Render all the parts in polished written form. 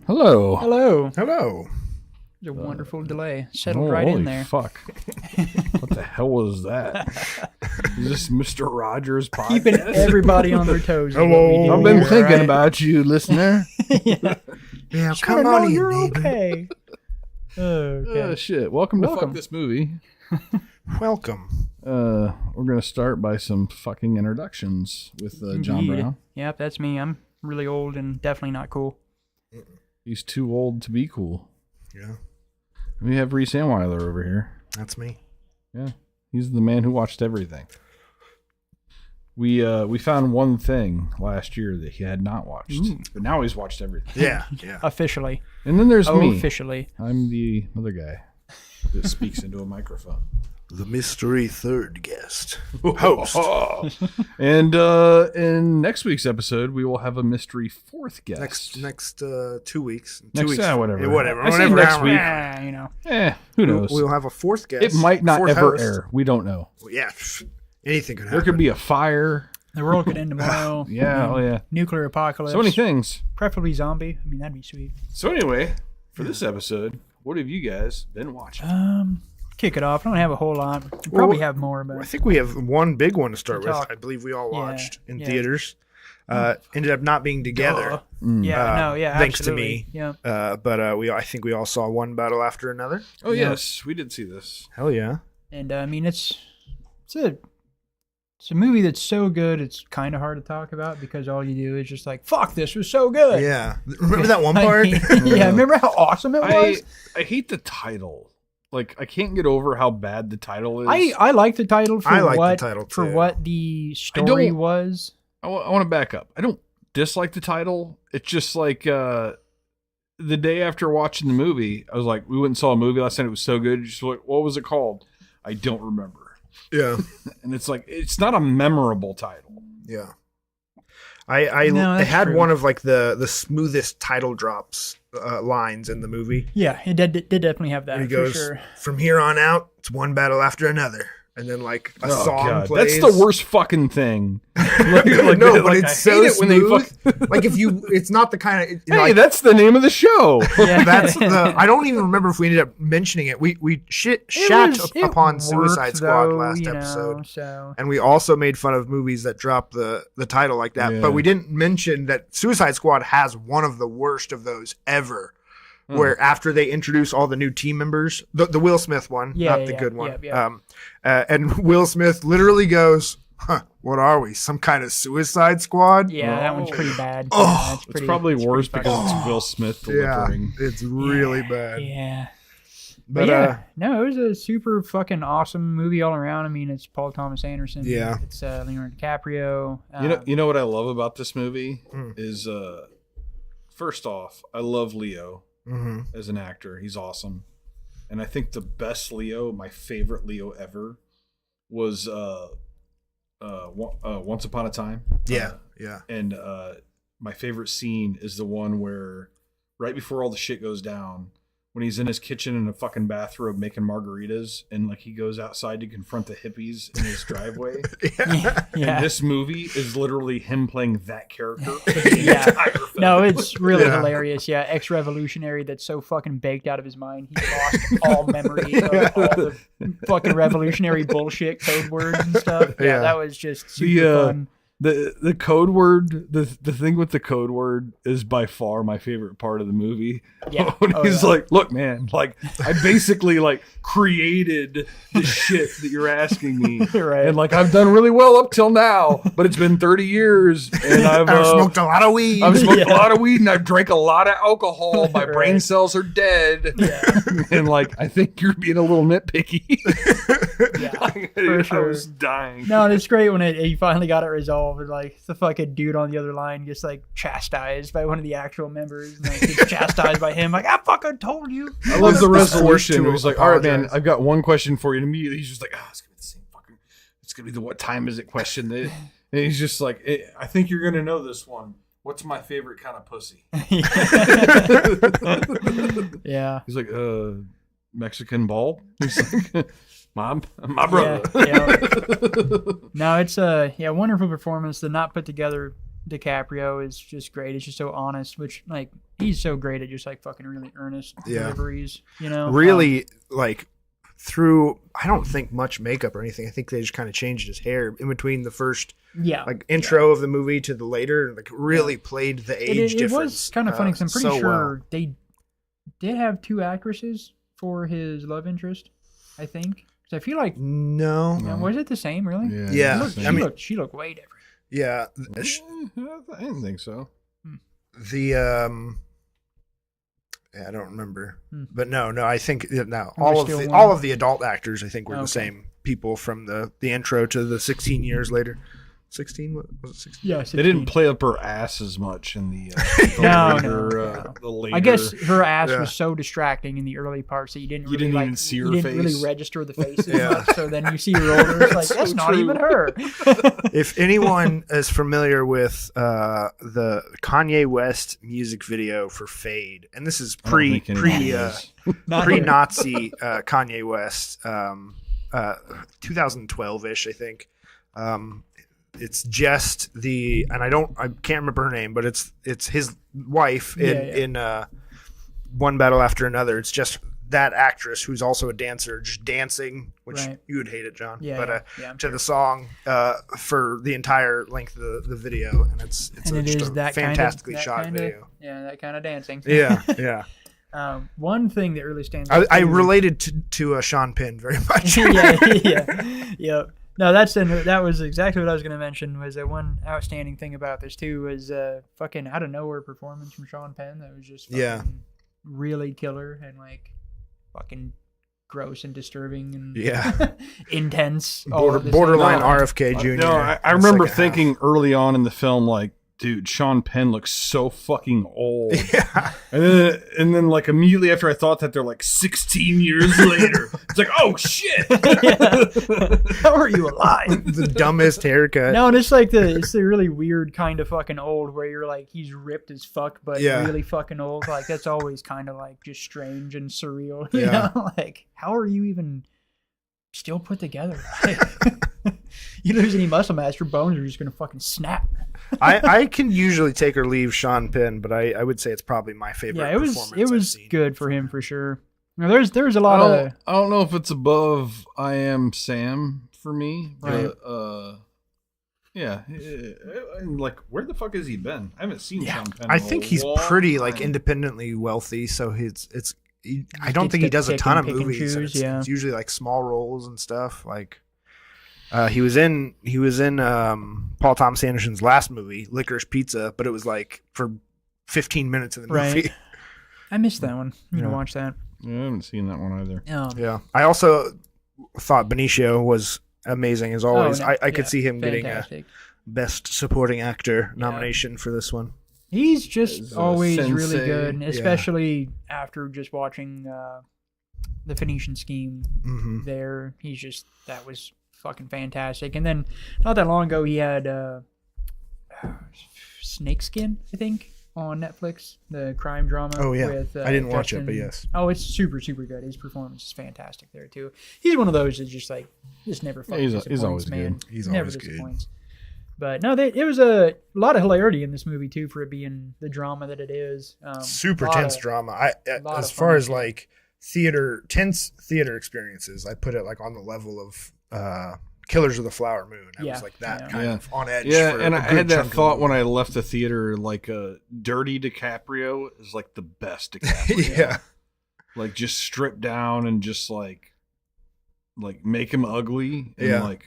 Hello. Hello. Hello. There's a wonderful delay. Settled right in there. Fuck. What the hell was that? Is this Mr. Rogers podcast? Keeping everybody on their toes. Hello. I've been thinking about you, listener. Yeah. Yeah, Just come wanna know on in, you're neighbor. okay. Okay. Shit. Welcome to Welcome. Fuck This Movie. Welcome. We're going to start by some fucking introductions with John Indeed. Brown. Yep, that's me. I'm really old and definitely not cool. He's too old to be cool. Yeah, We have Reese Anweiler over here. that's me. Yeah. He's the man who watched everything. We found one thing last year that he had not watched, but now he's watched everything. Yeah, yeah. Officially. And then there's me. Officially. I'm the other guy that speaks into a microphone. The mystery third guest. Host. And in next week's episode, we will have a mystery fourth guest. Next 2 weeks. 2 Next- weeks. whatever. Yeah, whatever. I say Whatever. next week. You know. Who knows? We'll have a fourth guest. It might not fourth ever host. air. We don't know. Yeah, anything could happen. There could be a fire. The world could end tomorrow. Yeah, oh yeah. Nuclear apocalypse. So many things. Preferably zombie. I mean, that'd be sweet. So anyway, for this episode, what have you guys been watching? Kick it off. I don't have a whole lot. We probably have more, but I think we have one big one to start with. Talk. I believe we all watched in yeah. theaters. Ended up not being together. Thanks to me. Yeah. But I think we all saw one battle after another. Oh yes, we did see this. Hell yeah. And I mean, it's a movie that's so good. It's kind of hard to talk about because all you do is just like, "Fuck, this was so good." Yeah. Remember that one part? Yeah. Remember how awesome it was? I hate the title. Like I can't get over how bad the title is. I like the title for I like the what title, for too. what the story was. I want to back up. I don't dislike the title. It's just like the day after watching the movie, I was like, we went and saw a movie last night. It was so good. Just like, what was it called? I don't remember. Yeah. And it's like, it's not a memorable title. Yeah. I No, it that's had true. one of like the smoothest title drops lines in the movie. Yeah, it did definitely have that He for goes, sure. from here on out, it's one battle after another. And then like a song plays. That's the worst fucking thing. Like, No, but I it's hate so it when they smooth. Like if you, it's not the kind of. Hey, that's the name of the show. Yeah. That's the. I don't even remember if we ended up mentioning it. We shat upon Suicide worked, Squad though, last you know, episode, so and we also made fun of movies that drop the title like that. Yeah. But we didn't mention that Suicide Squad has one of the worst of those ever. Where after they introduce all the new team members, the Will Smith one, not the good one, and Will Smith literally goes, "Huh, what are we? Some kind of Suicide Squad?" yeah, that one's pretty bad. Oh, that's It's pretty, probably it's worse pretty because fucking- it's Will Smith Yeah, delivering. it's really bad. Yeah. But yeah, no, it was a super fucking awesome movie all around. I mean, it's Paul Thomas Anderson. Yeah. It's Leonardo DiCaprio. You know what I love about this movie Mm. is first off, I love Leo mhm. as an actor. He's awesome. And I think the best Leo, my favorite Leo ever, was Once Upon a Time. yeah. And my favorite scene is the one where right before all the shit goes down, when he's in his kitchen in a fucking bathrobe making margaritas, and like he goes outside to confront the hippies in his driveway. yeah. And this movie is literally him playing that character. Yeah. No, it's really Yeah. hilarious. Yeah, ex-revolutionary that's so fucking baked out of his mind. He lost all memory of all the fucking revolutionary bullshit code words and stuff. Yeah, Yeah. that was just super fun. The code word, the thing with the code word is by far my favorite part of the movie. Yeah. When Oh, he's yeah. like, look, man, like I basically like created the shit that you're asking me. Right. And like I've done really well up till now, but it's been 30 years and I've smoked a lot of weed. I've smoked Yeah. a lot of weed and I've drank a lot of alcohol. My brain Right. cells are dead. Yeah. And like I think you're being a little nitpicky. Yeah. I sure. was dying. No, and it's great when he finally got it resolved, and like the fucking dude on the other line gets like chastised by one of the actual members, and like gets chastised by him, like I fucking told you. I love the He's forced resolution. to It was like, all right, man, apologize. I've got one question for you. And immediately he's just like, it's gonna be the same fucking. It's gonna be the what time is it question. And he's just like, I think you're gonna know this one. What's my favorite kind of pussy? Yeah. He's like, Mexican ball. He's like, my brother. Yeah. No, it's a wonderful performance. The not put together DiCaprio is just great. It's just so honest, which like he's so great at just like fucking really earnest deliveries, you know. Really like through I don't think much makeup or anything. I think they just kind of changed his hair in between the first like intro of the movie to the later, like really played the age difference. It was kind of funny because I'm pretty sure they did have 2 actresses for his love interest, I think. So I feel like no. Was it the same really? Yeah. She looked way different. Yeah. I didn't think so. The I don't remember, but no. I think all of the adult actors I think were the same people from the intro to the 16 years later. 16? What was it? 16? Yeah, 16. They didn't play up her ass as much in the no. later. I guess her ass was so distracting in the early parts that you didn't even see her face. You didn't really register the face as much, so then you see her older, it's like, that's not even her. If anyone is familiar with the Kanye West music video for Fade, and this is pre-Nazi Kanye West, 2012-ish, I think. It's just I can't remember her name, but it's his wife in One Battle After Another. It's just that actress who's also a dancer just dancing, which you would hate it, John. To the song for the entire length of the video, and it's a fantastically shot video. Yeah, that kind of dancing. Yeah. One thing that really stands out. I related to Sean Penn very much. Yeah. No, that was exactly what I was going to mention. Was that one outstanding thing about this too was fucking out of nowhere performance from Sean Penn that was just really killer and like fucking gross and disturbing and intense. Borderline RFK Jr. No, I remember thinking early on in the film, like, dude, Sean Penn looks so fucking old. Yeah. And then like immediately after I thought that, they're like 16 years later. It's like, oh shit. How are you alive? The dumbest haircut. No, and it's the really weird kind of fucking old where you're like, he's ripped as fuck, but really fucking old. Like that's always kind of like just strange and surreal. You know? Like, how are you even still put together? You lose any muscle mass, your bones are just gonna fucking snap. I can usually take or leave Sean Penn, but I would say it's probably my favorite. Yeah, it was good for him for sure. Now, there's a lot of. I don't know if it's above I Am Sam for me, but like where the fuck has he been? I haven't seen Sean Penn. I think he's pretty like independently wealthy, so I don't think he does a ton of movies. It's usually like small roles and stuff. Like he was in Paul Thomas Anderson's last movie, Licorice Pizza, but it was like for 15 minutes of the movie. I missed that one. I'm gonna watch that. Yeah, I haven't seen that one either. Yeah, I also thought Benicio was amazing as always. I could see him getting a Best Supporting Actor nomination for this one. He's just always really good, especially after just watching the Phoenician Scheme. There, that was fucking fantastic. And then not that long ago, he had Snakeskin, I think, on Netflix, the crime drama. Oh yeah, with, I didn't watch it, but yes. Oh, it's super good. His performance is fantastic there too. He's one of those that just never fucking disappoints. He's always man. good. He's never always disappoints. good. But no, it was a lot of hilarity in this movie too, for it being the drama that it is. Super tense drama. As far as like tense theater experiences, I put it like on the level of Killers of the Flower Moon. I was like that kind of on edge. Yeah, and I had that thought when I left the theater, like Dirty DiCaprio is like the best DiCaprio. Yeah. Like just stripped down and just like make him ugly and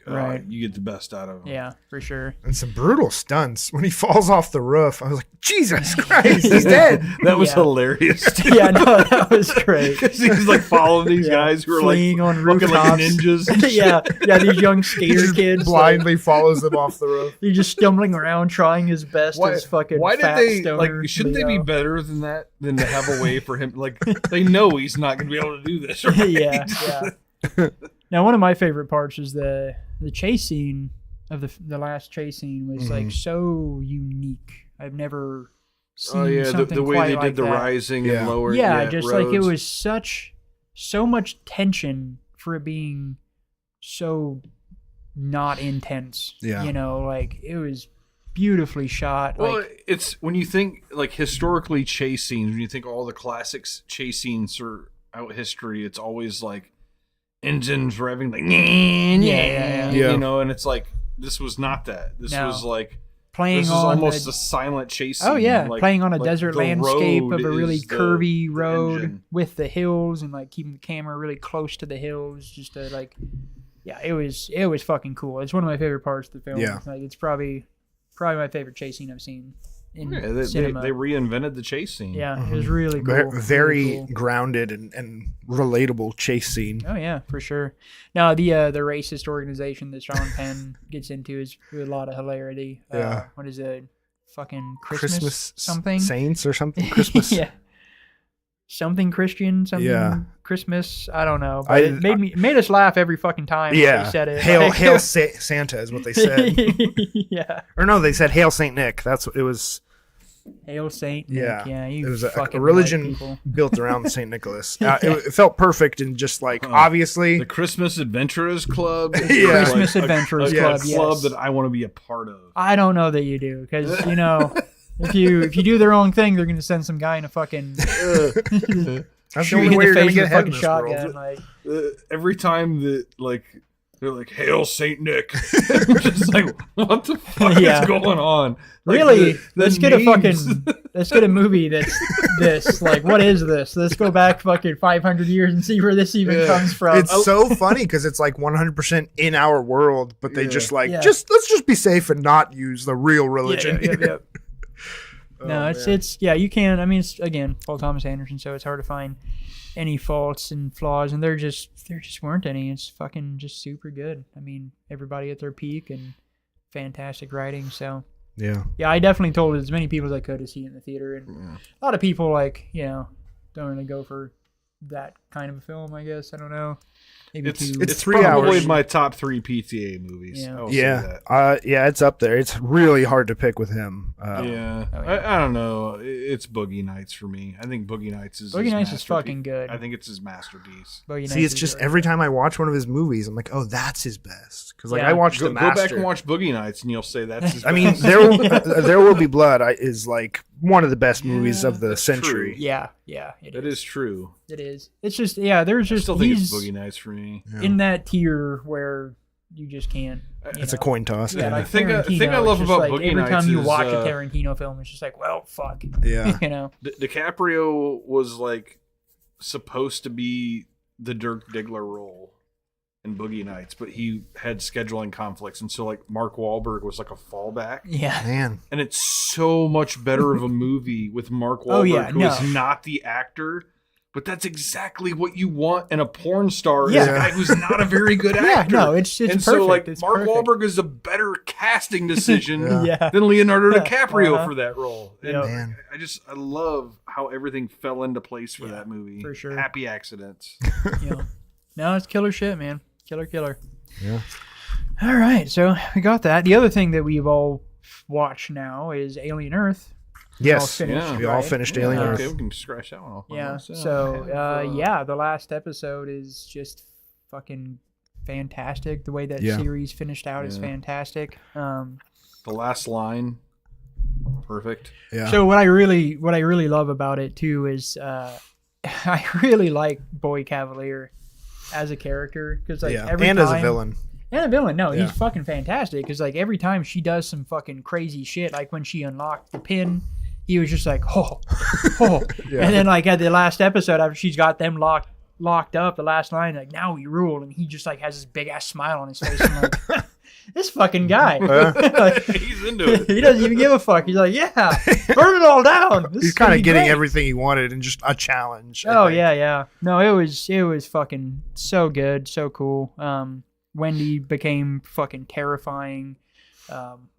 you get the best out of him. Yeah, for sure. And some brutal stunts when he falls off the roof. I was like, Jesus Christ, he's dead. That was hilarious. Yeah, no, that was great. Because he's like following these guys who are fleeing like on rooftops, like ninjas. And yeah, these young skater kids blindly follows them off the roof. He's just stumbling around, trying his best as fucking. Why did fat they stoner, shouldn't they be better than that? Than to have a way for him? Like they know he's not going to be able to do this. Right? Yeah. Now, one of my favorite parts is the chase scene of the last chase scene was like so unique. I've never seen something the way quite they like did the that. rising and lower. Just roads. like it was so much tension for it being so not intense. Yeah. You know, like it was beautifully shot. Well, it's when you think like historically chase scenes, when you think all the classics chase scenes throughout history, it's always like engines revving, like yeah. You know, and it's like this was not that. This was like playing this is on almost a silent chase scene. Oh yeah, like, playing on a desert landscape of a really curvy road engine. with the hills, and like keeping the camera really close to the hills, just to like, yeah, it was fucking cool. It's one of my favorite parts of the film. Yeah. Like it's probably my favorite chase scene I've seen in they cinema. They reinvented the chase scene. Yeah, it was really cool. Very really cool. grounded and relatable chase scene. Oh yeah, for sure. Now the racist organization that Sean Penn gets into is a lot of hilarity. Yeah. What is it? Fucking Christmas something? Saints or something? Christmas. Yeah. Something Christian, something Yeah. Christmas. I don't know. But it made us laugh every fucking time Yeah. they said it. Hail Santa is what they said. Yeah. Or no, they said Hail Saint Nick. That's what it was. Hail Saint Nick. Yeah. Yeah, you It was fucking a religion white people. built around Saint Nicholas. It felt perfect and just like obviously The Christmas Adventurers Club. Yeah. Christmas Adventurers Club. A club Yes. that I want to be a part of. I don't know that you do, because you know, if you do the wrong thing, they're gonna send some guy in a fucking that's shoot the you only in way the you're gonna face get with a ahead in fucking this shotgun. world. Like, Every time that like they're like Hail Saint Nick, we're just like what the fuck Yeah. is going on? Like, really? the Let's get a movie that's this. Like, what is this? Let's go back fucking 500 years and see where this even comes from. It's so funny because it's like 100% in our world, but they just like Yeah. let's just be safe and not use the real religion. Yep. No, it's you can. I mean, it's again Paul Thomas Anderson, so it's hard to find any faults and flaws, and there just weren't any. It's fucking just super good. I mean, everybody at their peak and fantastic writing. So Yeah. yeah, I definitely told as many people as I could to see it in the theater, and a lot of people like don't really go for that kind of a film. I guess I don't know. Maybe It's 3 probably hours. my top 3 PTA movies. Yeah. I will say Yeah. that. It's up there. It's really hard to pick with him. Yeah. Oh, yeah. I don't know. It's Boogie Nights for me. I think Boogie Nights is Boogie his Nights is masterpiece. fucking good. I think it's his masterpiece. Boogie See, Nights it's is just really every good. time I watch one of his movies, I'm like, oh, that's his best. Because like Yeah. I watched Go The Master. back and watch Boogie Nights, and you'll say that's his I mean, best. there will be blood. Is like one of the best movies of the that's century. true. Yeah, That is true. It is. It's just there's I just still think it's he's Boogie Nights for me. in that tier where you just can't. It's a coin toss. Yeah, The like thing I Tarantino, love it's just about like Boogie every Nights time you is, watch a Tarantino film, it's just like, well, fuck. Yeah. You know. DiCaprio was like supposed to be the Dirk Diggler role in Boogie Nights, but he had scheduling conflicts, and so like Mark Wahlberg was like a fallback. Yeah. Man. And it's so much better of a movie with Mark Wahlberg, Oh, yeah, who is no. not the actor. But that's exactly what you want in a porn star. Yeah. Is a guy who's not a very good Yeah, actor. no, it's and perfect. so like It's Mark perfect. Wahlberg is a better casting decision Yeah. than Leonardo Yeah. DiCaprio Uh-huh. for that role. And Yeah. Man. I love how everything fell into place for Yeah, that movie. for sure. Happy accidents. No, it's killer shit, man. Killer. Yeah. All right, so we got that. The other thing that we've all watched now is Alien Earth. Yes. finished, We all right? finished Yeah, Alien okay, Earth. we can scratch that one off. Yeah. myself. So, the last episode is just fucking fantastic. The way that Yeah. series finished out is Yeah. fantastic. The last line, perfect. Yeah. So what I really love about it too is I really like Boy Cavalier as a character because like yeah. every And time, as a villain. and a villain. No, Yeah. he's fucking fantastic because like every time she does some fucking crazy shit, like when she unlocked the pin, he was just like, oh. Yeah. And then like at the last episode after she's got them locked up, the last line like now we rule, and he just like has this big ass smile on his face. I'm like, this fucking guy. Like, He's into it. he doesn't even give a fuck. He's like, yeah, burn it all down. This He's is gonna kind of be getting great. everything he wanted and just a challenge. I Oh think. yeah. No, it was fucking so good, so cool. Wendy became fucking terrifying.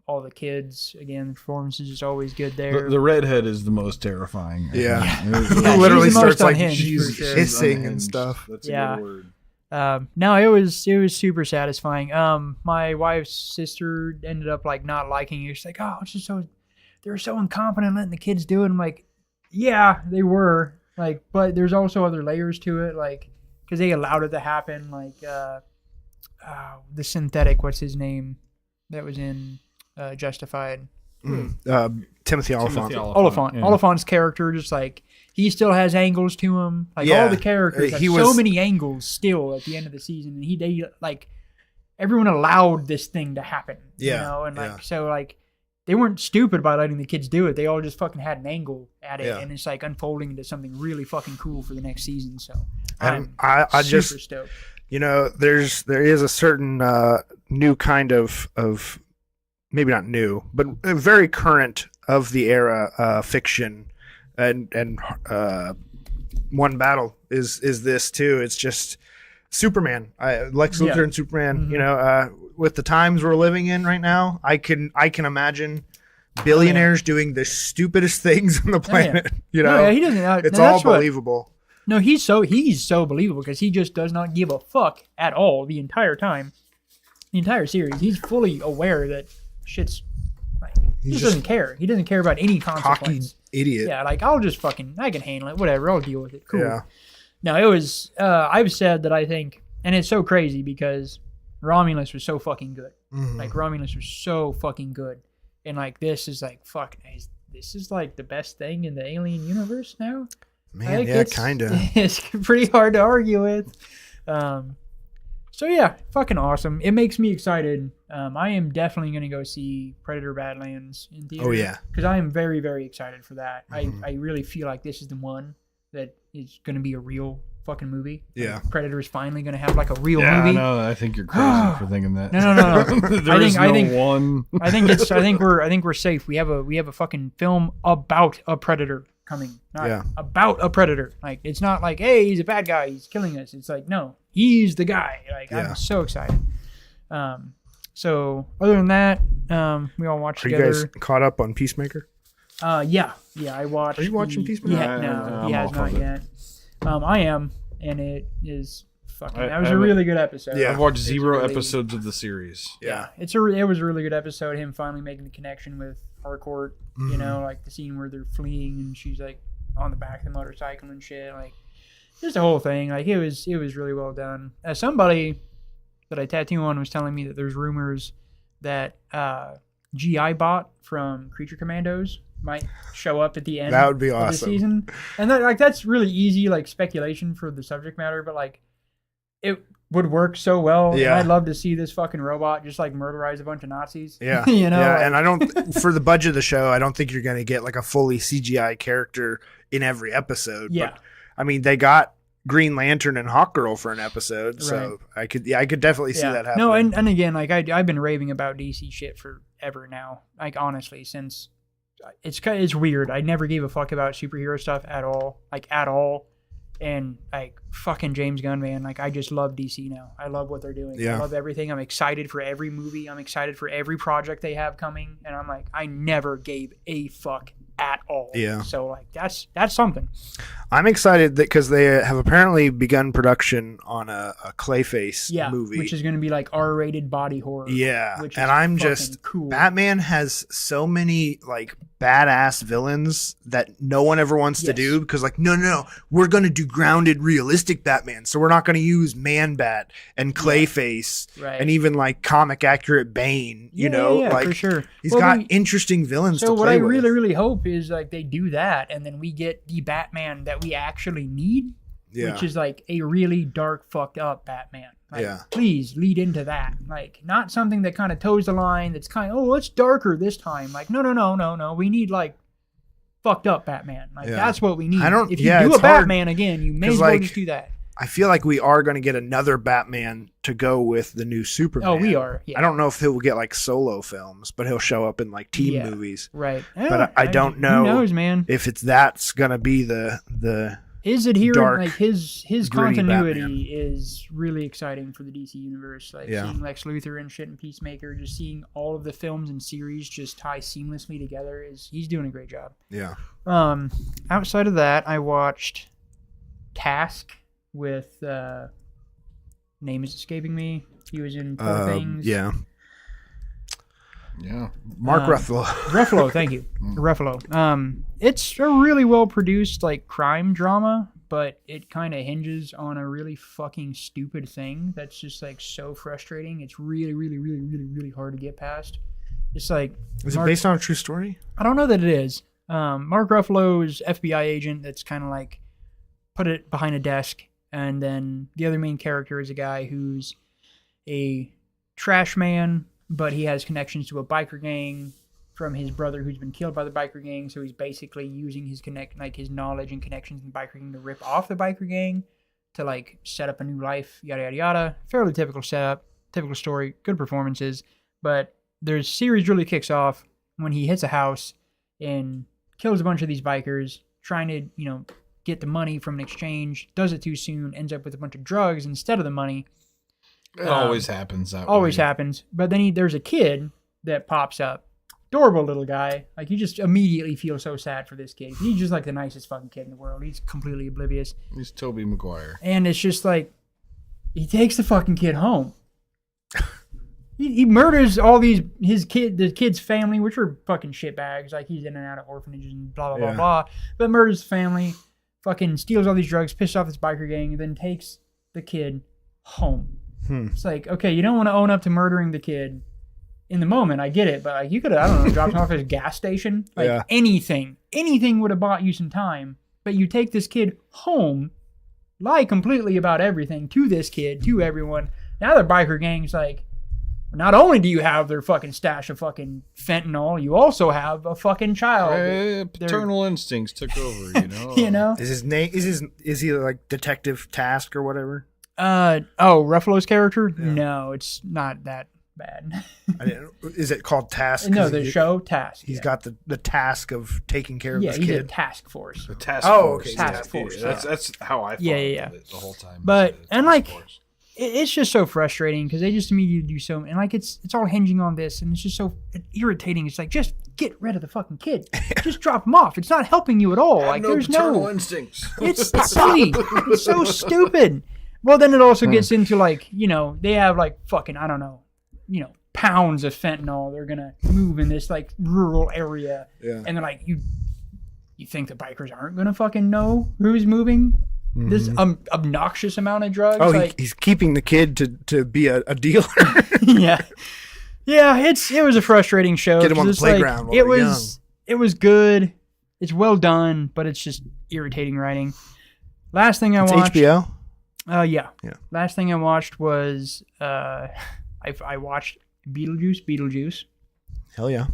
All the kids, again, the performance is just always good there. The redhead is the most terrifying. Yeah. Yeah, He she's literally the most starts like unhinged, she's for sure. hissing and unhinged. stuff. That's a Yeah. good word. No, it was super satisfying. My wife's sister ended up like not liking it. She's like, oh, it's just so they were so incompetent letting the kids do it. I'm like, yeah, they were. Like, but there's also other layers to it, like because they allowed it to happen. Like, the synthetic, what's his name, that was in Justified. Timothy Oliphant. Oliphant. Yeah. Oliphant's character, just like, he still has angles to him. Like, all the characters have so many angles still at the end of the season. And they like, everyone allowed this thing to happen. Yeah. You know? And like, so like, they weren't stupid by letting the kids do it. They all just fucking had an angle at it. Yeah. And it's like unfolding into something really fucking cool for the next season. So I just stoked. You know, there is a certain new kind of maybe not new, but very current of the era fiction, and One Battle is this too. It's just Superman, Lex Luthor and Superman. Mm-hmm. You know, with the times we're living in right now, I can imagine billionaires doing the stupidest things on the planet. You know, he doesn't. It's all believable. No, he's so believable because he just does not give a fuck at all the entire time, the entire series. He's fully aware that shit's like, he just doesn't care. He doesn't care about any consequence. Cocky idiot. Yeah, like, I can handle it. Whatever, I'll deal with it. Cool. Yeah. No, it was. I've said that I think, and it's so crazy because Romulus was so fucking good. Mm-hmm. Like, Romulus was so fucking good, and like, this is like, fuck, this is like the best thing in the Alien universe now. Man, like, yeah, kind of. It's pretty hard to argue with. So yeah, fucking awesome. It makes me excited. I am definitely going to go see Predator Badlands in theater. Oh yeah. Because I am very, very excited for that. Mm-hmm. I really feel like this is the one that is going to be a real fucking movie. Yeah. Like, Predator is finally going to have like a real movie. No, I think you're crazy for thinking that. No. I think we're safe. We have a fucking film about a predator coming. Not about a predator. Like, it's not like, hey, he's a bad guy, he's killing us. It's like, no, he's the guy. Like, I'm so excited. So other than that, we all watched together. Are you guys caught up on Peacemaker? Yeah, I watched. Are you watching Peacemaker? Yeah, no, he has not yet. I am, and it is fucking. That was a really good episode. Yeah, I've watched zero episodes of the series. Yeah, it was a really good episode. Him finally making the connection with Harcourt. Mm-hmm. You know, like the scene where they're fleeing and she's like on the back of the motorcycle and shit. Like, just the whole thing. Like, it was really well done. Somebody that I tattoo on was telling me that there's rumors that GI Bot from Creature Commandos might show up at the end. That would be of awesome. The season. And that's really easy, like, speculation for the subject matter, but like, it would work so well. Yeah. And I'd love to see this fucking robot just like murderize a bunch of Nazis. Yeah. You know? Yeah. Like, and I don't, for the budget of the show, I don't think you're going to get like a fully CGI character in every episode. Yeah. But I mean, they got Green Lantern and Hawkgirl for an episode. So I could definitely see that happening. No, and again, like, I've been raving about DC shit forever now. Like, honestly, since it's weird. I never gave a fuck about superhero stuff at all. Like, at all. And like, fucking James Gunn, man, like, I just love DC now. I love what they're doing. I love everything. I'm excited for every movie. I'm excited for every project they have coming. And I'm like, I never gave a fuck at all. Yeah. So like, that's something. I'm excited that because they have apparently begun production on a Clayface movie, which is going to be like R-rated body horror. Yeah, which and I'm just cool. Batman has so many like badass villains that no one ever wants to do because like no, we're going to do grounded, realistic Batman, so we're not going to use Man-Bat and Clayface and even like comic accurate Bane. You know, like for sure. He's got interesting villains. So to play what I with. really hope is like they do that, and then we get the Batman that we actually need, which is like a really dark, fucked up Batman. Like, please lead into that. Like, not something that kind of toes the line. That's kind of, it's darker this time. Like, no. We need like fucked up Batman. Like, that's what we need. If you do a Batman again, you may as well just do that. I feel like we are going to get another Batman to go with the new Superman. Oh, we are. Yeah. I don't know if he'll get like solo films, but he'll show up in like team movies. Right. But I don't know. Who knows, man? If that's going to be the his adherent, dark, like his continuity Batman is really exciting for the DC universe. Like seeing Lex Luthor and shit and Peacemaker, just seeing all of the films and series just tie seamlessly together he's doing a great job. Yeah. Outside of that, I watched Task with name is escaping me. He was in Poor Things. Yeah. Mark Ruffalo. Ruffalo, thank you. Ruffalo. It's a really well produced like crime drama, but it kind of hinges on a really fucking stupid thing that's just like so frustrating. It's really, really, really, really, really hard to get past. It's like... Is it based on a true story? I don't know that it is. Mark Ruffalo's FBI agent that's kind of like put it behind a desk, and then the other main character is a guy who's a trash man, but he has connections to a biker gang from his brother who's been killed by the biker gang, so he's basically using his his knowledge and connections in the biker gang to rip off the biker gang to like set up a new life, yada yada yada. Fairly typical setup, typical story, good performances, but the series really kicks off when he hits a house and kills a bunch of these bikers, trying to, get the money from an exchange, does it too soon, ends up with a bunch of drugs instead of the money. It always happens that way. Always happens. But then there's a kid that pops up. Adorable little guy. Like, you just immediately feel so sad for this kid. He's just like the nicest fucking kid in the world. He's completely oblivious. He's Tobey Maguire. And it's just like, he takes the fucking kid home. He murders all the kid's family, which are fucking shitbags. Like, he's in and out of orphanages and blah, blah, blah, blah. But murders the family, fucking steals all these drugs, pisses off this biker gang, and then takes the kid home. It's like, okay, you don't want to own up to murdering the kid in the moment. I get it. But like, you could have, I don't know, dropped him off at a gas station. Like, anything would have bought you some time. But you take this kid home, lie completely about everything to this kid, to everyone. Now the biker gang's like, not only do you have their fucking stash of fucking fentanyl, you also have a fucking child. Paternal instincts took over, you know? Is his name is he like Detective Task or whatever? Ruffalo's character? Yeah. No, it's not that bad. Is it called Task? No, the show Task. He's got the task of taking care of this kid. Yeah, he's a task force. The task force. Okay. Task force. That's how I thought of it the whole time. But, and like... Force. It's just so frustrating because they just immediately do so, and like it's all hinging on this, and it's just so irritating. It's like, just get rid of the fucking kid. Just drop him off. It's not helping you at all. Like, there's no instincts. It's silly. It's so stupid. Well, then it also gets into like, they have like fucking, I don't know, pounds of fentanyl. They're gonna move in this like rural area, and they're like, you think the bikers aren't gonna fucking know who's moving this obnoxious amount of drugs? Oh, he's keeping the kid to be a dealer. yeah. It was a frustrating show. Get him on the playground. Like, it was good. It's well done, but it's just irritating writing. Last thing I watched. HBO. Yeah. Last thing I watched was I watched Beetlejuice. Hell yeah.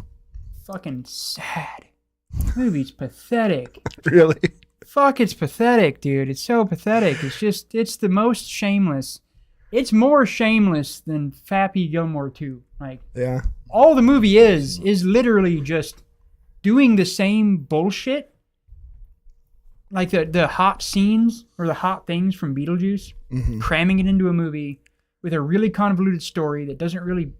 Fucking sad. The movie's pathetic. Really? Fuck, it's pathetic, dude. It's so pathetic. It's the most shameless. It's more shameless than Happy Gilmore 2. Like, all the movie is literally just doing the same bullshit. Like the hot scenes or the hot things from Beetlejuice, cramming it into a movie with a really convoluted story that doesn't really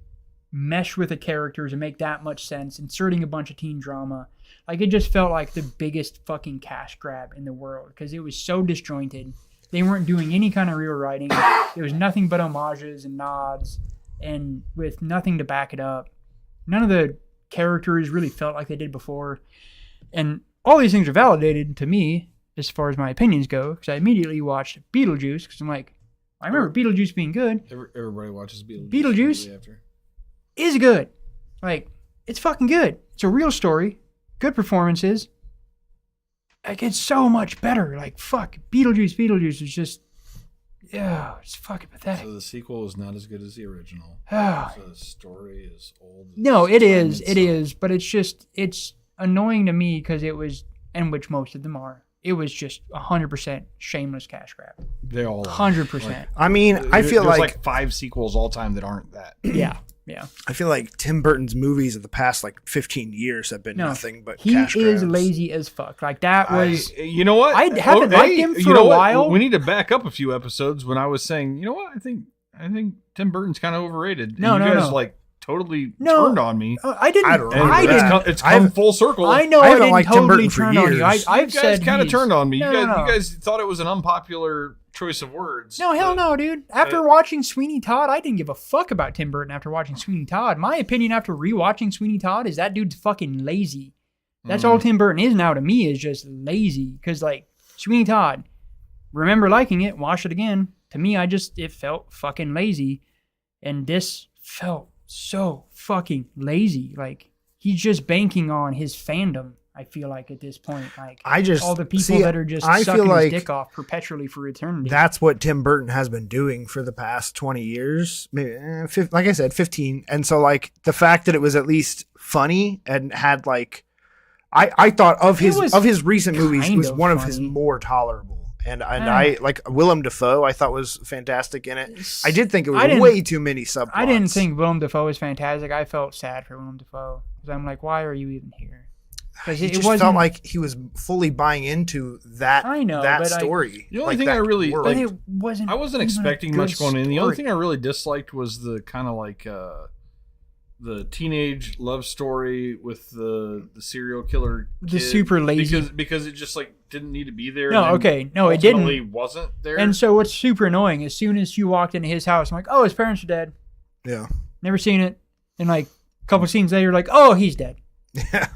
mesh with the characters and make that much sense, inserting a bunch of teen drama. Like, it just felt like the biggest fucking cash grab in the world because it was so disjointed. They weren't doing any kind of real writing. It was nothing but homages and nods and with nothing to back it up. None of the characters really felt like they did before. And all these things are validated to me as far as my opinions go because I immediately watched Beetlejuice because I'm like, I remember Beetlejuice being good. Everybody watches Beetlejuice. Beetlejuice is good. Like, it's fucking good. It's a real story. Good performances. Like, it's so much better. Like, fuck. Beetlejuice is just... Yeah, it's fucking pathetic. So the sequel is not as good as the original. Oh. So the story is old. No, it is. But it's annoying to me because it was, and which most of them are, it was just 100% shameless cash grab. They all 100%. Like, I mean, I feel there's like 5 sequels all time that aren't that. Yeah. I feel like Tim Burton's movies of the past 15 years have been nothing but cash grabs. He is lazy as fuck. Like, that was... you know what? I haven't liked him for a while. We need to back up a few episodes when I was saying, you know what? I think Tim Burton's kind of overrated. No, you guys totally turned on me. I didn't. I don't know. It's come full circle. I know. I didn't totally turn on you. I've said kind of turned on me. No, you guys thought it was an unpopular choice of words. No, hell no, dude. After watching Sweeney Todd, I didn't give a fuck about Tim Burton after watching Sweeney Todd. My opinion after rewatching Sweeney Todd is that dude's fucking lazy. That's all Tim Burton is now to me, is just lazy. Because, Sweeney Todd, remember liking it, watch it again. To me, it felt fucking lazy. And this felt so fucking lazy. Like, he's just banking on his fandom. I feel like at this point, like all the people that are just sucking his dick off perpetually for eternity. That's what Tim Burton has been doing for the past 20 years, maybe, like I said, 15. And so like the fact that it was at least funny and had like, I thought of his recent movies was one of his more tolerable. And I like Willem Dafoe, I thought was fantastic in it. I did think it was way too many subplots. I didn't think Willem Dafoe was fantastic. I felt sad for Willem Dafoe because I'm like, why are you even here? He just felt like he was fully buying into that story. The only thing I really but it wasn't. I wasn't expecting much going in. The only thing I really disliked was the kind of like the teenage love story with the serial killer kid. The super lazy because it just like didn't need to be there. No, it didn't. It wasn't there. And so what's super annoying? As soon as you walked into his house, I'm like, oh, his parents are dead. Yeah, never seen it. And like a couple scenes later, like, oh, he's dead. Yeah.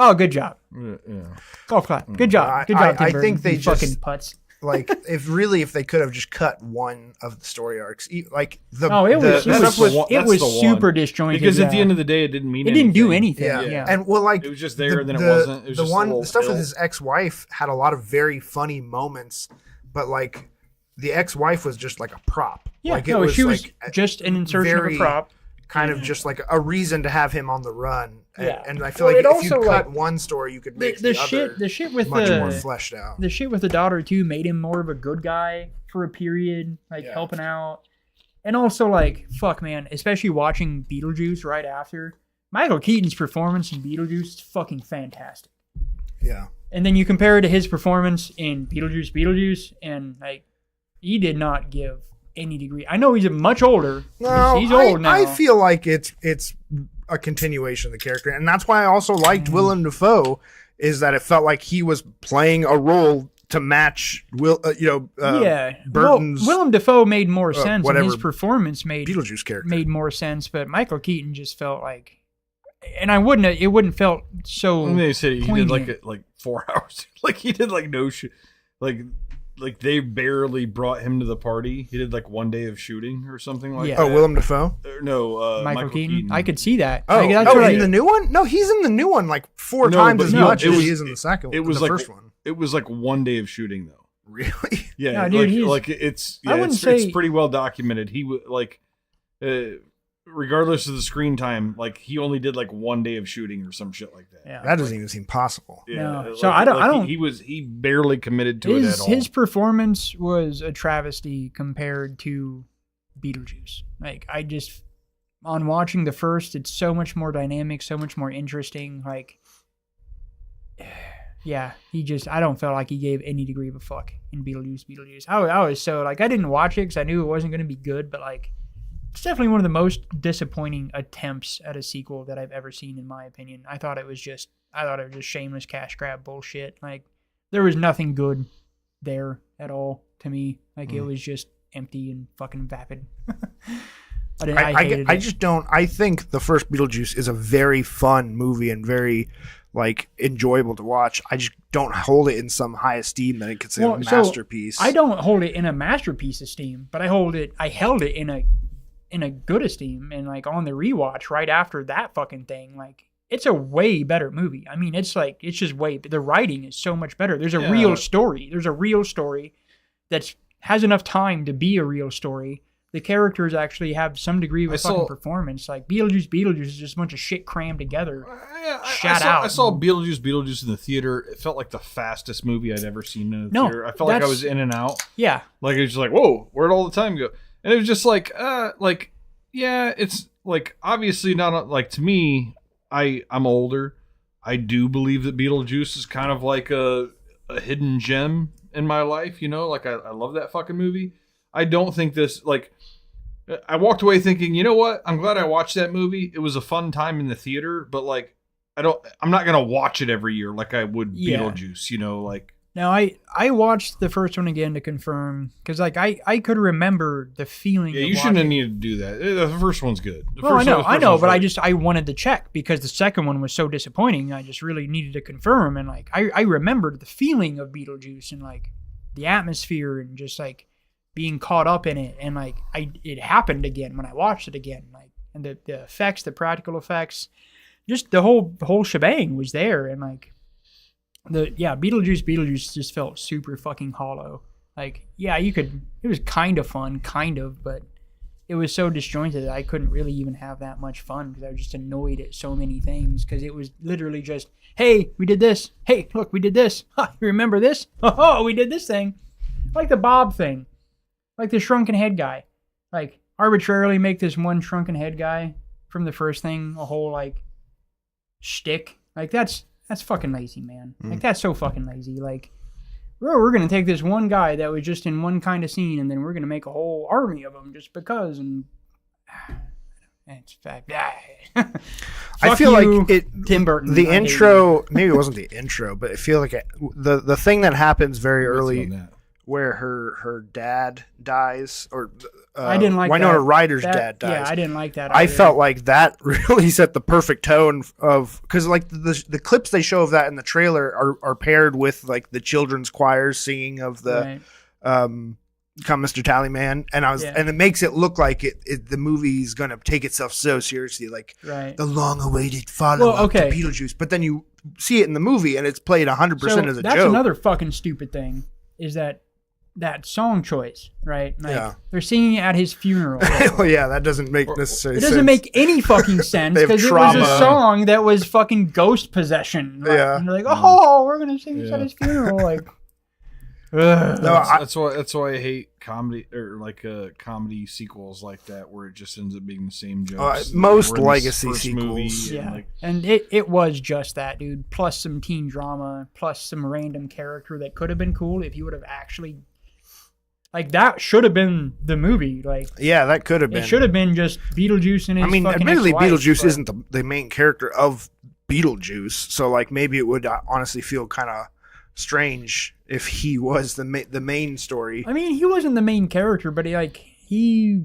Oh, good job. Yeah. Golf clap. Good job. Good job. I think they just fucking putts. Like if they could have just cut one of the story arcs, like it was super disjointed. Because at the end of the day, it didn't mean anything. It didn't do anything. Yeah. And well, like it was just there, and then it wasn't. It was the stuff with his ex-wife had a lot of very funny moments, but like the ex-wife was just like a prop. Yeah, like, she was like just an insertion of a prop. Kind of just like a reason to have him on the run. And I feel like if you cut one story, you could make the shit with much more fleshed out. The shit with the daughter too made him more of a good guy for a period, like helping out. And also like, fuck man, especially watching Beetlejuice right after. Michael Keaton's performance in Beetlejuice is fucking fantastic. Yeah. And then you compare it to his performance in Beetlejuice, and like he did not give any degree. I know he's much older. No, he's old now. I feel like it's a continuation of the character, and that's why I also liked Willem Dafoe. Is that it felt like he was playing a role to match Burton's. Willem Dafoe made more sense, and his performance made Beetlejuice character made more sense. But Michael Keaton just felt like, and it wouldn't felt so. When they said he did like 4 hours, like he did like no shit, like they barely brought him to the party. He did like 1 day of shooting or something like that. Oh, Willem Dafoe? No, Michael Keaton. I could see that. In the new one? No, he's in the new one like 4 times as much as he is in the second one. It was the first one. It was like 1 day of shooting though. Really? Yeah, no, dude, it's pretty well documented. He would like regardless of the screen time, like he only did like 1 day of shooting or some shit like that. Yeah, that doesn't even seem possible. Yeah, no. So I don't. He barely committed to it at all. His performance was a travesty compared to Beetlejuice. Like on watching the first, it's so much more dynamic, so much more interesting. Like, yeah, I don't feel like he gave any degree of a fuck in Beetlejuice. I was so like, I didn't watch it because I knew it wasn't going to be good, but like. It's definitely one of the most disappointing attempts at a sequel that I've ever seen, in my opinion. I thought it was just shameless cash grab bullshit. Like, there was nothing good there at all to me. Like, it was just empty and fucking vapid. I think the first Beetlejuice is a very fun movie and very like enjoyable to watch. I just don't hold it in some high esteem that it could say a masterpiece. I don't hold it in a masterpiece esteem, but I held it in a good esteem, and like on the rewatch right after that fucking thing, like it's a way better movie. I mean, it's just the writing is so much better. There's a real story. There's a real story that has enough time to be a real story. The characters actually have some degree of a fucking performance. Like Beetlejuice is just a bunch of shit crammed together. I saw Beetlejuice in the theater. It felt like the fastest movie I'd ever seen in a theater. I felt like I was in and out. Yeah. Like it was just like, whoa, where'd all the time go? And it was just like, yeah, it's like obviously not like to me. I'm older. I do believe that Beetlejuice is kind of like a hidden gem in my life. You know, like I love that fucking movie. I don't think this like. I walked away thinking, you know what? I'm glad I watched that movie. It was a fun time in the theater, but like, I'm not gonna watch it every year like I would Beetlejuice. You know, like. Now, I watched the first one again to confirm, because like I could remember the feeling. Yeah, you shouldn't have needed to do that. The first one's good. I know, but I wanted to check because the second one was so disappointing. I just really needed to confirm, and like I remembered the feeling of Beetlejuice and like the atmosphere and just like being caught up in it, and like it happened again when I watched it again. Like and the effects, the practical effects, just the whole shebang was there. And like Beetlejuice just felt super fucking hollow. Like, yeah, it was kind of fun, but it was so disjointed that I couldn't really even have that much fun because I was just annoyed at so many things because it was literally just, hey, we did this. Hey, look, we did this. Ha, you remember this? Oh, we did this thing. Like the Bob thing. Like the shrunken head guy. Like, arbitrarily make this one shrunken head guy from the first thing a whole, like, shtick. Like, that's fucking lazy, man. Like, that's so fucking lazy. Like, we're going to take this one guy that was just in one kind of scene, and then we're going to make a whole army of them just because. And it's fact. I feel like Tim Burton. The intro, maybe it wasn't the intro, but I feel like the thing that happens very early where her dad dies, or I didn't like Winona Ryder's dad dies. Yeah, I didn't like that. I felt like that really set the perfect tone of, because like the clips they show of that in the trailer are paired with like the children's choirs singing of the Come Mr. Tallyman, and and it makes it look like the movie's gonna take itself so seriously, like the long-awaited follow-up to Beetlejuice. But then you see it in the movie, and it's played 100% as a joke. That's another fucking stupid thing, is that song choice, right? Like, they're singing it at his funeral. Well, yeah, that doesn't make necessary sense. It doesn't make any fucking sense because it was a song that was fucking ghost possession. Like, and they're like, oh, we're gonna sing this at his funeral. Like, that's why I hate comedy or like comedy sequels like that where it just ends up being the same jokes. Most legacy sequels, and it was just that, dude. Plus some teen drama, plus some random character that could have been cool if you would have actually. Like, that should have been the movie. Like, yeah, that could have been. It should have been just Beetlejuice and his fucking admittedly, ex-wife, Beetlejuice isn't the main character of Beetlejuice, so like maybe it would honestly feel kind of strange if he was the main story. I mean, he wasn't the main character, but he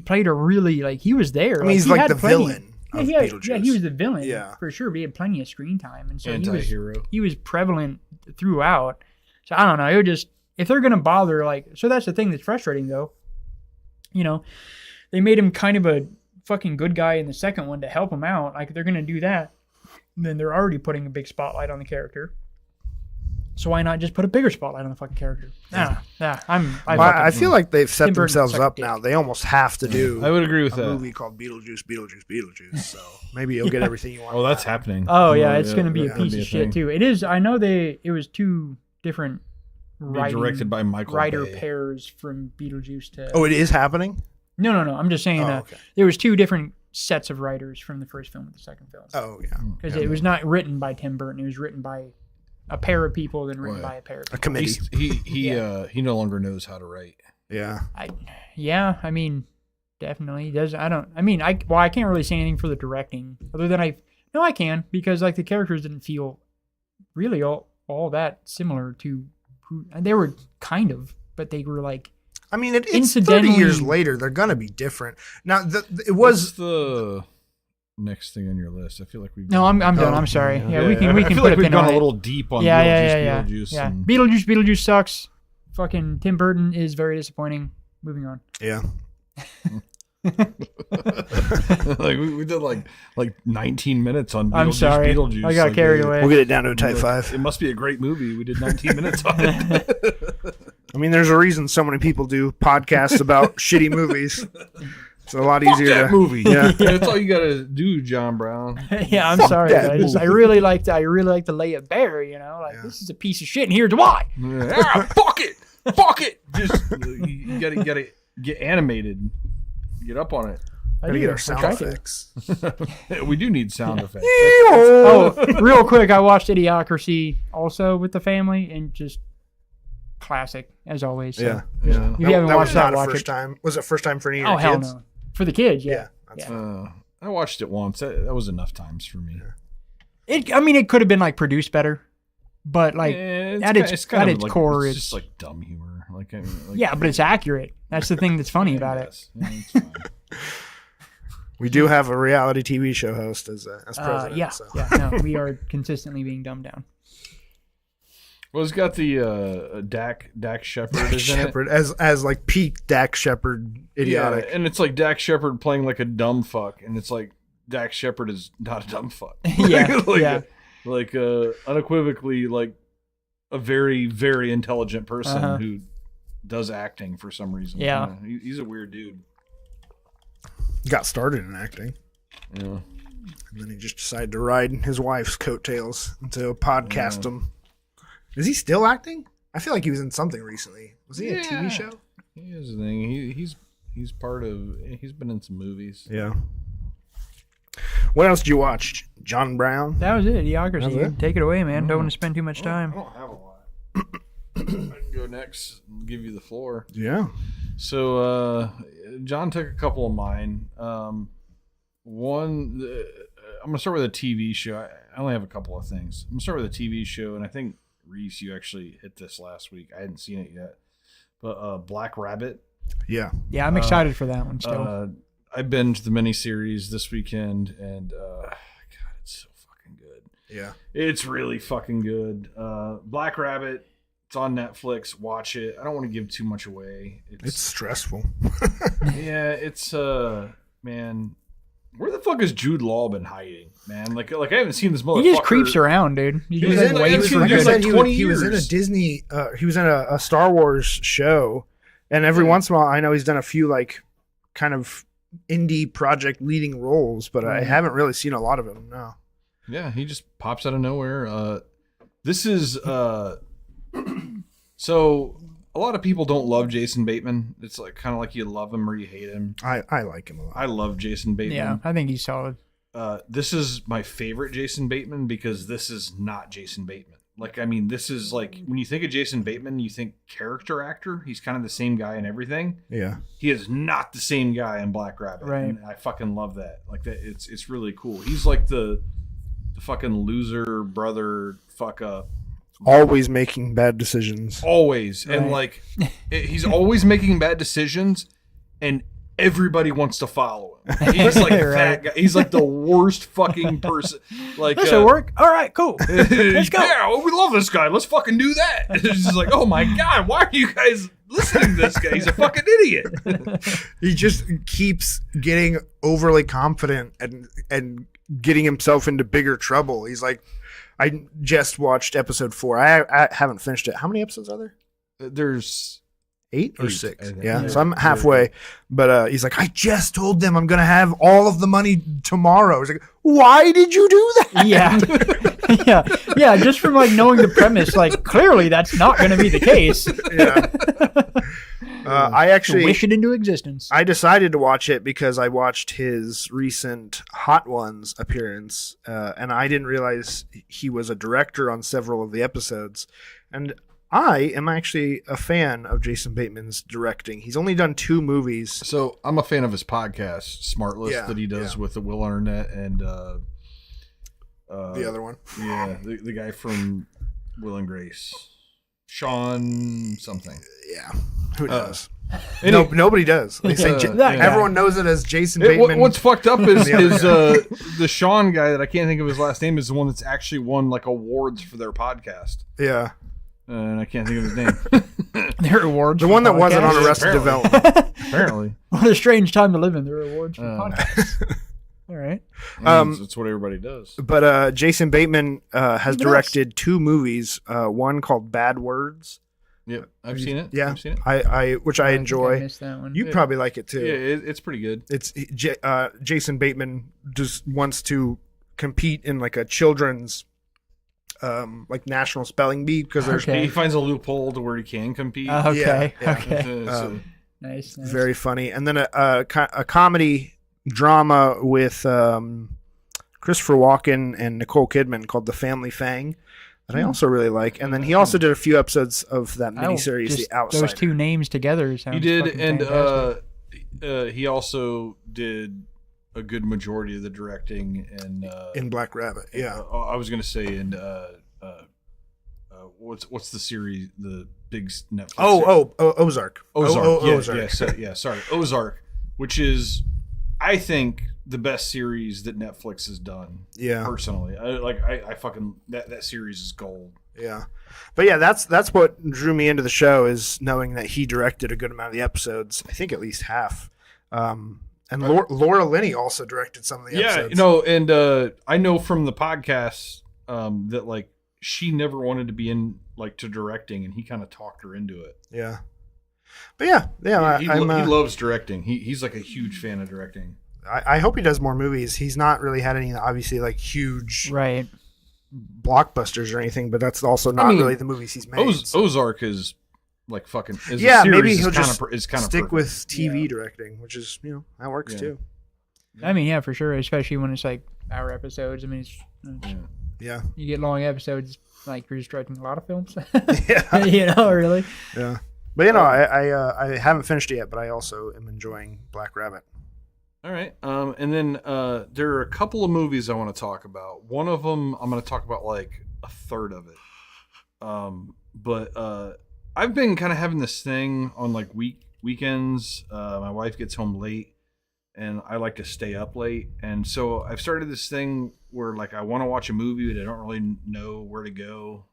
played a really, like, he was there. I mean, he's like the villain. Beetlejuice. Yeah, he was the villain for sure. But he had plenty of screen time, and so anti-hero. He was prevalent throughout. So I don't know. It would just. If they're going to bother, like... So that's the thing that's frustrating, though. You know, they made him kind of a fucking good guy in the second one to help him out. Like, if they're going to do that, then they're already putting a big spotlight on the character. So why not just put a bigger spotlight on the fucking character? I feel like they've set themselves up now. They almost have to do I would agree with a that. movie called Beetlejuice. So maybe you'll get everything you want. Oh, that's happening. Oh, yeah. It's going to be a piece of shit, too. It is. I know it was two different... directed by Michael writer Bay. Pairs from Beetlejuice to... Oh, it is happening? No. I'm just saying there was two different sets of writers from the first film to the second film. Oh, yeah. Because it was not written by Tim Burton. It was written by a pair of people, then written by a pair of people. A committee. He no longer knows how to write. Yeah. I mean, definitely. I can't really say anything for the directing. Other than I can, because like the characters didn't feel really all that similar to... They were kind of, but they were like. I mean, it's 30 years later. They're gonna be different. Now, What's the next thing on your list? I feel like we've. No, I'm done. I'm sorry. Yeah, we can. I feel put like we've gone a it. little deep on Beetlejuice. Yeah. Beetlejuice sucks. Fucking Tim Burton is very disappointing. Moving on. Yeah. Like we did like 19 minutes on Beetlejuice. I'm sorry. Beetlejuice. I got carried away. We'll get it down to a type 5. It must be a great movie. We did 19 minutes on it. I mean, there's a reason so many people do podcasts about shitty movies. It's a lot easier that to movie. Yeah, that's all you gotta do, John Brown. Yeah, I'm sorry. I really like to lay it bare. You know, like this is a piece of shit, and here's why. Fuck it. Just you gotta get animated. Get up on it. Gotta get our sound effects. We do need sound effects. Real quick, I watched Idiocracy also with the family, and just classic as always. So. Yeah. If you haven't watched that, watch first it. Time. Was it first time for any of your kids? Hell no. For the kids, yeah. I watched it once. That was enough times for me. It could have been like produced better, but like at its core, it's just like dumb humor. But it's accurate. That's the thing that's funny about it. Yeah, it's fine. We do have a reality TV show host as president. No, we are consistently being dumbed down. Well, it's got the Dak Shepard, isn't Shepard as like peak Dak Shepard idiotic. Yeah, and it's like Dak Shepard playing like a dumb fuck, and it's like Dak Shepard is not a dumb fuck. Unequivocally like a very, very intelligent person who does acting for some reason. Yeah. He's a weird dude. Got started in acting. Yeah. And then he just decided to ride his wife's coattails into podcast him. Is he still acting? I feel like he was in something recently. Was he in a TV show? He is a thing. He's part of. He's been in some movies. Yeah. What else did you watch? John Brown? That was it. Idiocracy. Take it away, man. Don't want to spend too much time. I don't have a lot. I can go next and give you the floor. Yeah. So John took a couple of mine. One, I'm gonna start with a TV show. I only have a couple of things. I'm gonna start with a TV show, and I think Reese, you actually hit this last week. I hadn't seen it yet, but Black Rabbit. Yeah. Yeah, I'm excited for that one still. I binged the miniseries this weekend, and God, it's so fucking good. Yeah. It's really fucking good. Black Rabbit. It's on Netflix. Watch it. I don't want to give too much away. It's stressful. Yeah, it's man. Where the fuck has Jude Law been hiding, man? Like I haven't seen this motherfucker. He just creeps around, dude. He was in a Disney. He was in a Star Wars show, and every once in a while, I know he's done a few like kind of indie project leading roles, but I haven't really seen a lot of him. No. Yeah, he just pops out of nowhere. This is so. A lot of people don't love Jason Bateman. It's like kind of like you love him or you hate him. I like him a lot. I love Jason Bateman. Yeah, I think he's solid. This is my favorite Jason Bateman because this is not Jason Bateman. Like, I mean, this is like when you think of Jason Bateman, you think character actor. He's kind of the same guy in everything. Yeah, he is not the same guy in Black Rabbit. Right. And I fucking love that. Like that, it's really cool. He's like the fucking loser brother fuck up. Always making bad decisions. Always. Right. And like he's always making bad decisions and everybody wants to follow him. He's like that guy. He's like the worst fucking person. Like this will work. All right, cool. Let's go. Yeah, we love this guy. Let's fucking do that. It's just like, oh my God, why are you guys listening to this guy? He's a fucking idiot. He just keeps getting overly confident and getting himself into bigger trouble. He's like, I just watched episode 4. I haven't finished it. How many episodes are there? There's 8 or 6. Yeah, so I'm halfway. But he's like, I just told them I'm going to have all of the money tomorrow. He's like, why did you do that? Yeah. Just from like knowing the premise, like clearly that's not going to be the case. Yeah. I actually wish it into existence. I decided to watch it because I watched his recent Hot Ones appearance, and I didn't realize he was a director on several of the episodes. And I am actually a fan of Jason Bateman's directing. He's only done 2 movies. So I'm a fan of his podcast, Smartless, that he does with the Will Arnett and the other one. Yeah, the guy from Will and Grace. Sean something. Yeah. Who knows? Nobody does. They say everyone knows it as Jason Bateman. What's fucked up is the Sean guy that I can't think of his last name is the one that's actually won like awards for their podcast. Yeah. And I can't think of his name. Their awards. The one that wasn't on Arrested Development. Apparently. What a strange time to live in. Their awards for podcasts. All right. It's what everybody does. But Jason Bateman has directed 2 movies. One called Bad Words. Yeah, I've seen it. Yeah, I've seen it. Which I enjoy. I missed that one. You probably like it too. Yeah, it's pretty good. It's Jason Bateman just wants to compete in like a children's like national spelling bee because he finds a loophole to where he can compete. Okay. Nice. Very funny. And then a comedy drama with Christopher Walken and Nicole Kidman called The Family Fang that I also really like. And then he also did a few episodes of that miniseries, The Outsider. Those 2 names together sounds he did, and fantastic. he also did a good majority of the directing in Black Rabbit. Yeah, I was gonna say in what's the series, the big Netflix? Ozark. Ozark. Ozark. Sorry, Ozark, which is I think the best series that Netflix has done. Yeah. Personally, I fucking that series is gold. Yeah. But yeah, that's what drew me into the show, is knowing that he directed a good amount of the episodes. I think at least half. And Laura Linney also directed some of the episodes. Yeah, and I know from the podcast that like she never wanted to be in like to directing, and he kind of talked her into it. Yeah. But yeah, he loves directing. He's like a huge fan of directing. I hope he does more movies. He's not really had any obviously like huge blockbusters or anything, but that's also not really the movies he's made. Ozark is like fucking. Maybe he'll just kind stick of with TV directing, which is that works too. I mean, yeah, for sure, especially when it's like hour episodes. I mean, Yeah. You get long episodes, like you're just directing a lot of films. Yeah. Really. Yeah. But I haven't finished it yet, but I also am enjoying Black Rabbit. All right. And then there are a couple of movies I want to talk about. One of them, I'm going to talk about like a third of it. But I've been kind of having this thing on like weekends. My wife gets home late and I like to stay up late. And so I've started this thing where like I want to watch a movie, but I don't really know where to go.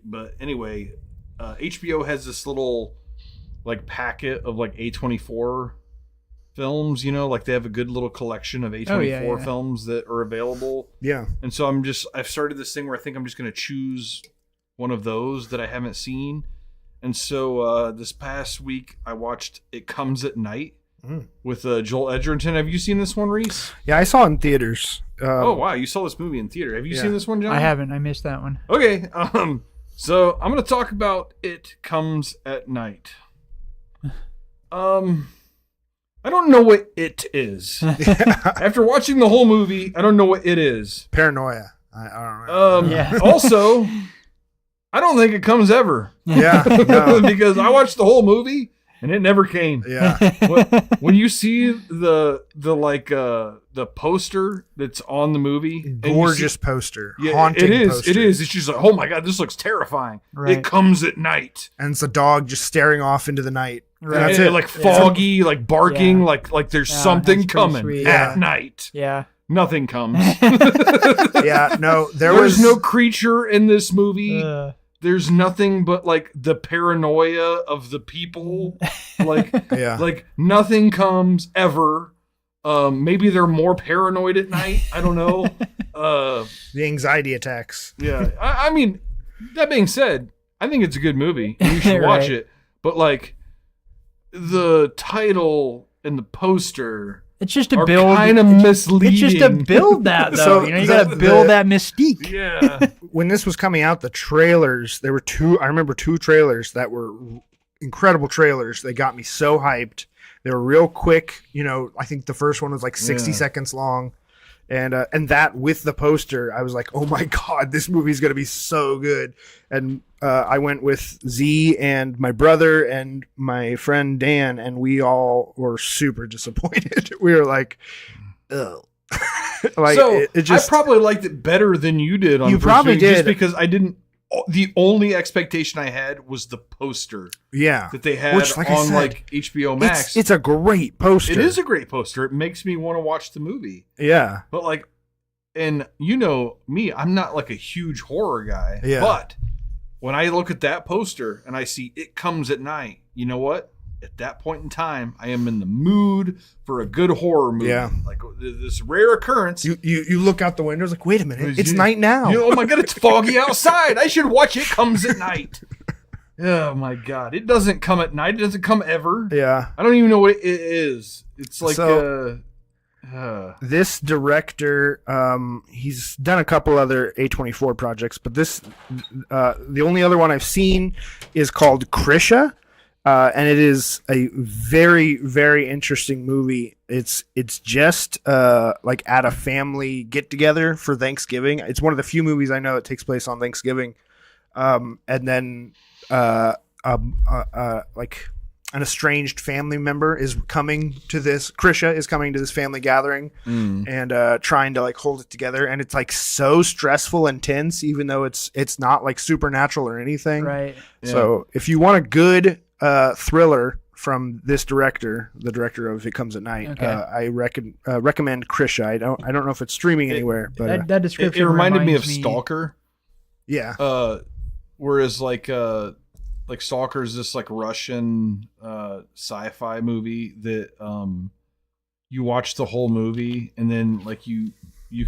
But anyway, HBO has this little like packet of like A24 films, like they have a good little collection of A24 films that are available. Yeah. And so I've started this thing where I think I'm just going to choose one of those that I haven't seen. And so this past week I watched It Comes at Night with Joel Edgerton. Have you seen this one, Reese? Yeah, I saw it in theaters. Oh, wow. You saw this movie in theater. Have you seen this one, John? I haven't. I missed that one. Okay. So I'm going to talk about It Comes at Night. I don't know what it is. After watching the whole movie, I don't know what it is. Paranoia. I don't know. Also, I don't think it comes ever. Yeah. No. Because I watched the whole movie and it never came. Yeah. When you see the poster that's on the movie, gorgeous poster, yeah, haunting poster. It is. It's just like, oh my god, this looks terrifying. Right. It comes at night, and it's a dog just staring off into the night. Right. That's it. Like foggy, like barking, like there's something coming at night. Yeah. Nothing comes. Yeah, no, there's no creature in this movie. There's nothing but like the paranoia of the people. Like, like nothing comes ever. Maybe they're more paranoid at night. I don't know. The anxiety attacks. Yeah. I mean, that being said, I think it's a good movie. And you should watch it. But like the title and the poster, it's just a build, kind of misleading. It's just to build that, though. So you got to build that mystique. Yeah. When this was coming out, the trailers, there were two. I remember two trailers that were incredible trailers. They got me so hyped. They were real quick. I think the first one was like 60 seconds long, and that with the poster, I was like, oh my god, this movie's gonna be so good. And I went with Z and my brother and my friend Dan, and we all were super disappointed. We were like, ugh. Like, so I probably liked it better than you did. On you probably did, just because I didn't. The only expectation I had was the poster. Yeah, that they had on like HBO Max. It's a great poster. It is a great poster. It makes me want to watch the movie. Yeah, but like, and me, I'm not like a huge horror guy. Yeah, but when I look at that poster and I see It Comes at Night, you know what? At that point in time, I am in the mood for a good horror movie. Yeah. Like this rare occurrence. You look out the window, like, wait a minute, it's night now. Oh my god, it's foggy outside. I should watch It Comes at Night. Oh my god, it doesn't come at night. It doesn't come ever. Yeah. I don't even know what it is. It's like this director, he's done a couple other A24 projects, but the only other one I've seen is called Krisha. And it is a very, very interesting movie. It's just like at a family get together for Thanksgiving. It's one of the few movies I know that takes place on Thanksgiving. And then like an estranged family member is coming to this. Krisha is coming to this family gathering and trying to like hold it together. And it's like so stressful and tense, even though it's not like supernatural or anything. Right. So if you want a good thriller from this director, the director of It Comes at Night. Okay. I recommend Krisha. I don't know if it's streaming anywhere, but that description it reminded me of reminds Stalker. Yeah. Whereas like Stalker is this like Russian sci-fi movie that you watch the whole movie and then like you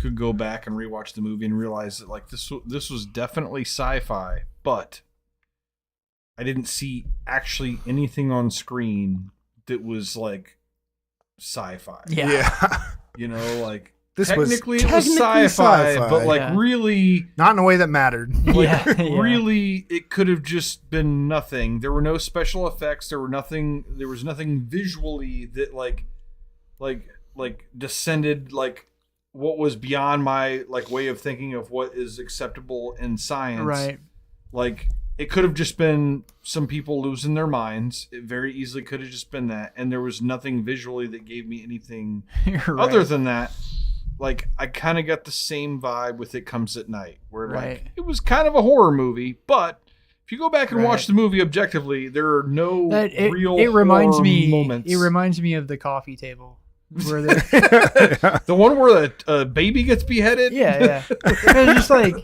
could go back and rewatch the movie and realize that like this was definitely sci-fi, but I didn't see actually anything on screen that was like sci-fi. Yeah. You know, like This technically was it was sci-fi, but like Yeah. really, not in a way that mattered. Yeah. really, it could have just been nothing. There were no special effects. There was nothing visually that like descended like what was beyond my like way of thinking of what is acceptable in science. Right. Like it could have just been some people losing their minds. It very easily could have just been that, and there was nothing visually that gave me anything You're other right. than that. Like I kind of got the same vibe with It Comes at Night, where Right. like it was kind of a horror movie, but if you go back and Right. watch the movie objectively, there are no real it reminds horror me moments. It reminds me of The Coffee Table. Where the, The one where a baby gets beheaded. yeah. It's just like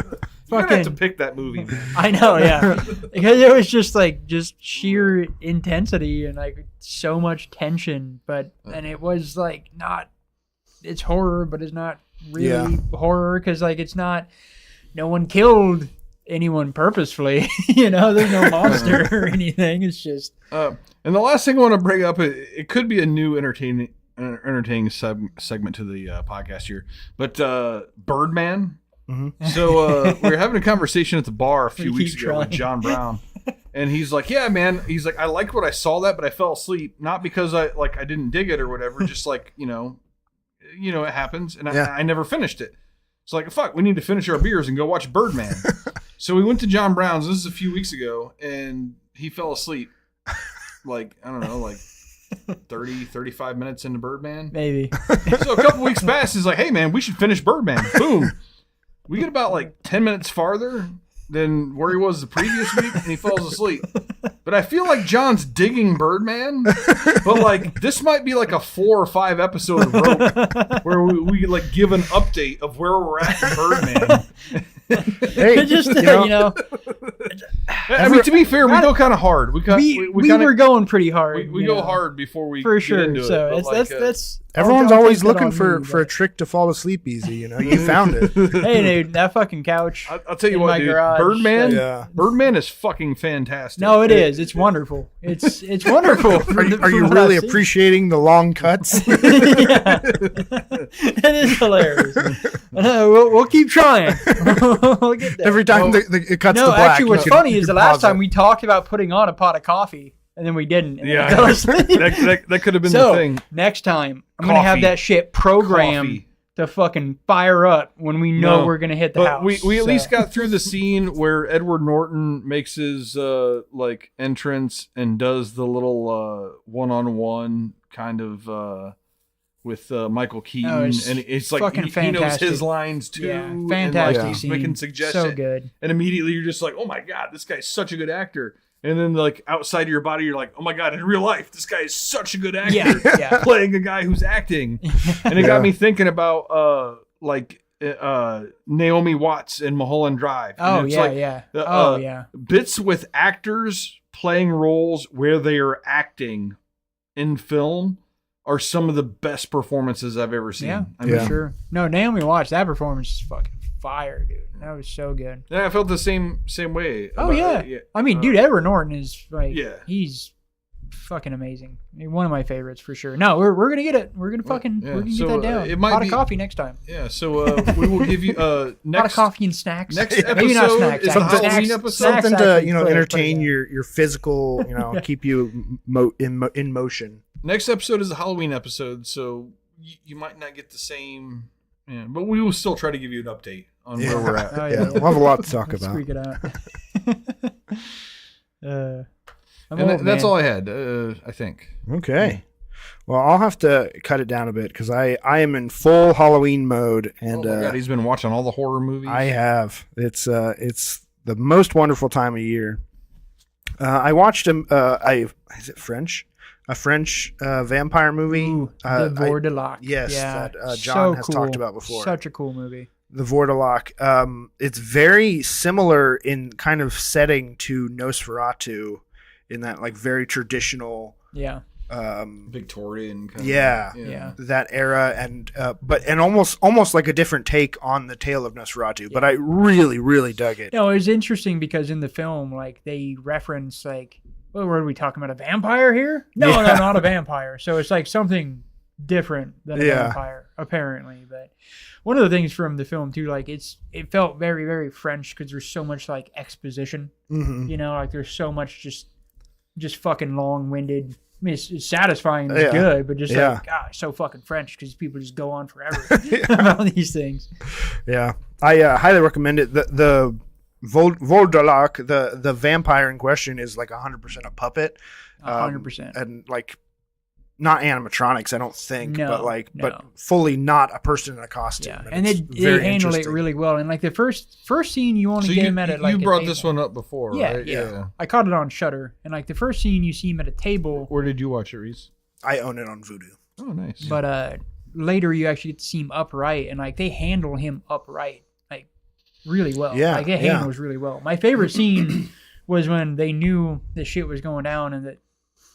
You're gonna have to fucking. pick that movie, man. I know, yeah, because it was just like sheer intensity and like so much tension, and it was like not. It's horror, but it's not really horror because like it's not. No one killed anyone purposefully. There's no monster or anything. It's just. And the last thing I want to bring up, it could be a new entertaining segment to the podcast here, but Birdman. Mm-hmm. So we were having a conversation at the bar a few We weeks keep ago with trying. John Brown, and he's like, "Yeah, man." He's like, "I liked what I saw that, but I fell asleep, not because I didn't dig it or whatever, just like it happens, and I never finished it." It's like, fuck, we need to finish our beers and go watch Birdman. So we went to John Brown's. This is a few weeks ago, and he fell asleep. Like I don't know, like 30, 35 minutes into Birdman. Maybe. So a couple weeks passed. He's like, "Hey, man, we should finish Birdman." Boom. We get about like 10 minutes farther than where he was the previous week, and he falls asleep. But I feel like John's digging Birdman, but like this might be like a 4 or 5 episode of Rope where we like give an update of where we're at in Birdman. Hey, Just I mean, to be fair, we go kind of hard. We were going pretty hard. we go hard before we for get sure. into So it. But that's everyone's I'll always take that looking on for me, a but- trick to fall asleep easy. You found it. Hey, dude, that fucking couch. I'll tell you in what, my dude. garage, Birdman, Yeah. Birdman is fucking fantastic. No, it is. It's wonderful. It's wonderful. Are you really appreciating the long cuts? Yeah. It is hilarious. We'll keep trying. We'll get there. Every time it cuts to No, black. actually, what's you can- funny you is the can last pause time it. we talked about putting on a pot of coffee, and then we didn't. And then Yeah, we fell asleep. that could have been So the thing. next time, I'm gonna have Coffee. that shit programmed Coffee. to fucking fire up when we know No, we're gonna hit the But house. we at So- least got through the scene where Edward Norton makes his like entrance and does the little one-on-one kind of with Michael Keaton, Oh, it's and it's like fucking he knows fantastic. his lines too. Yeah, and, fantastic like, he's scene. making So suggestions, good. and immediately you're just like, oh my god, this guy's such a good actor. And then like outside of your body, you're like, oh my god, in real life, this guy is such a good actor. Yeah, yeah. Playing a guy who's acting, and it got me thinking about Naomi Watts in Mulholland Drive. You know, Oh it's yeah, like, yeah. uh, Yeah. bits with actors playing roles where they are acting in film are some of the best performances I've ever seen. Yeah, I mean, for sure. No, Naomi Watts, that performance is fucking fire, dude. That was so good. yeah, I felt the same way. Oh about- yeah. I mean, dude, Edward Norton is like, yeah. he's fucking amazing. I mean, one of my favorites for sure. No, we're gonna get it. We're gonna fucking yeah. we're gonna So, get that down. it might Pot be- of coffee next time. Yeah, so we will give you Pot of next coffee and snacks. next Maybe not episode snacks. is actually. a Halloween Snacks- episode. snacks Something to actually put it entertain down. your physical, keep you in motion. Next episode is a Halloween episode, so you might not get the same. Yeah, but we will still try to give you an update on where we're at. Oh, Yeah, we'll have a lot to talk Let's about. squeak it out. I'm And old, that's man. all I had, I think. Okay. Well, I'll have to cut it down a bit because I am in full Halloween mode, and Oh my God, he's been watching all the horror movies. I have. It's the most wonderful time of year. I watched him. Is it French? a French vampire movie. Ooh, the Vordelok. Yes, yeah. that John has talked about before. Such a cool movie. The Vordelok. It's very similar in kind of setting to Nosferatu, in that like very traditional. Yeah. Victorian kind of that era, and almost like a different take on the tale of Nosferatu. Yeah. But I really dug it. No, it was interesting because in the film, like they reference like, what were we talking about? A vampire here? No, not a vampire. So it's like something different than a vampire, apparently. But one of the things from the film too, like it felt very, very French because there's so much like exposition. Mm-hmm. You know, like there's so much just fucking long-winded. I mean, it's satisfying, it's good, but just like, God, so fucking French because people just go on forever about these things. Yeah, I highly recommend it. The Vordelok, the vampire in question, is like 100% a puppet. 100%. And like, not animatronics, I don't think, but fully not a person in a costume. Yeah, and they handle it really well. And like the first scene, you only get him at it. Like you brought this one up before, right? Yeah. I caught it on Shudder, and like the first scene, you see him at a table. Where did you watch it, Reese? I own it on Vudu. Oh, nice. But later, you actually get to see him upright, and like they handle him upright like really well. Yeah, like it handles really well. My favorite scene was when they knew the shit was going down, and that.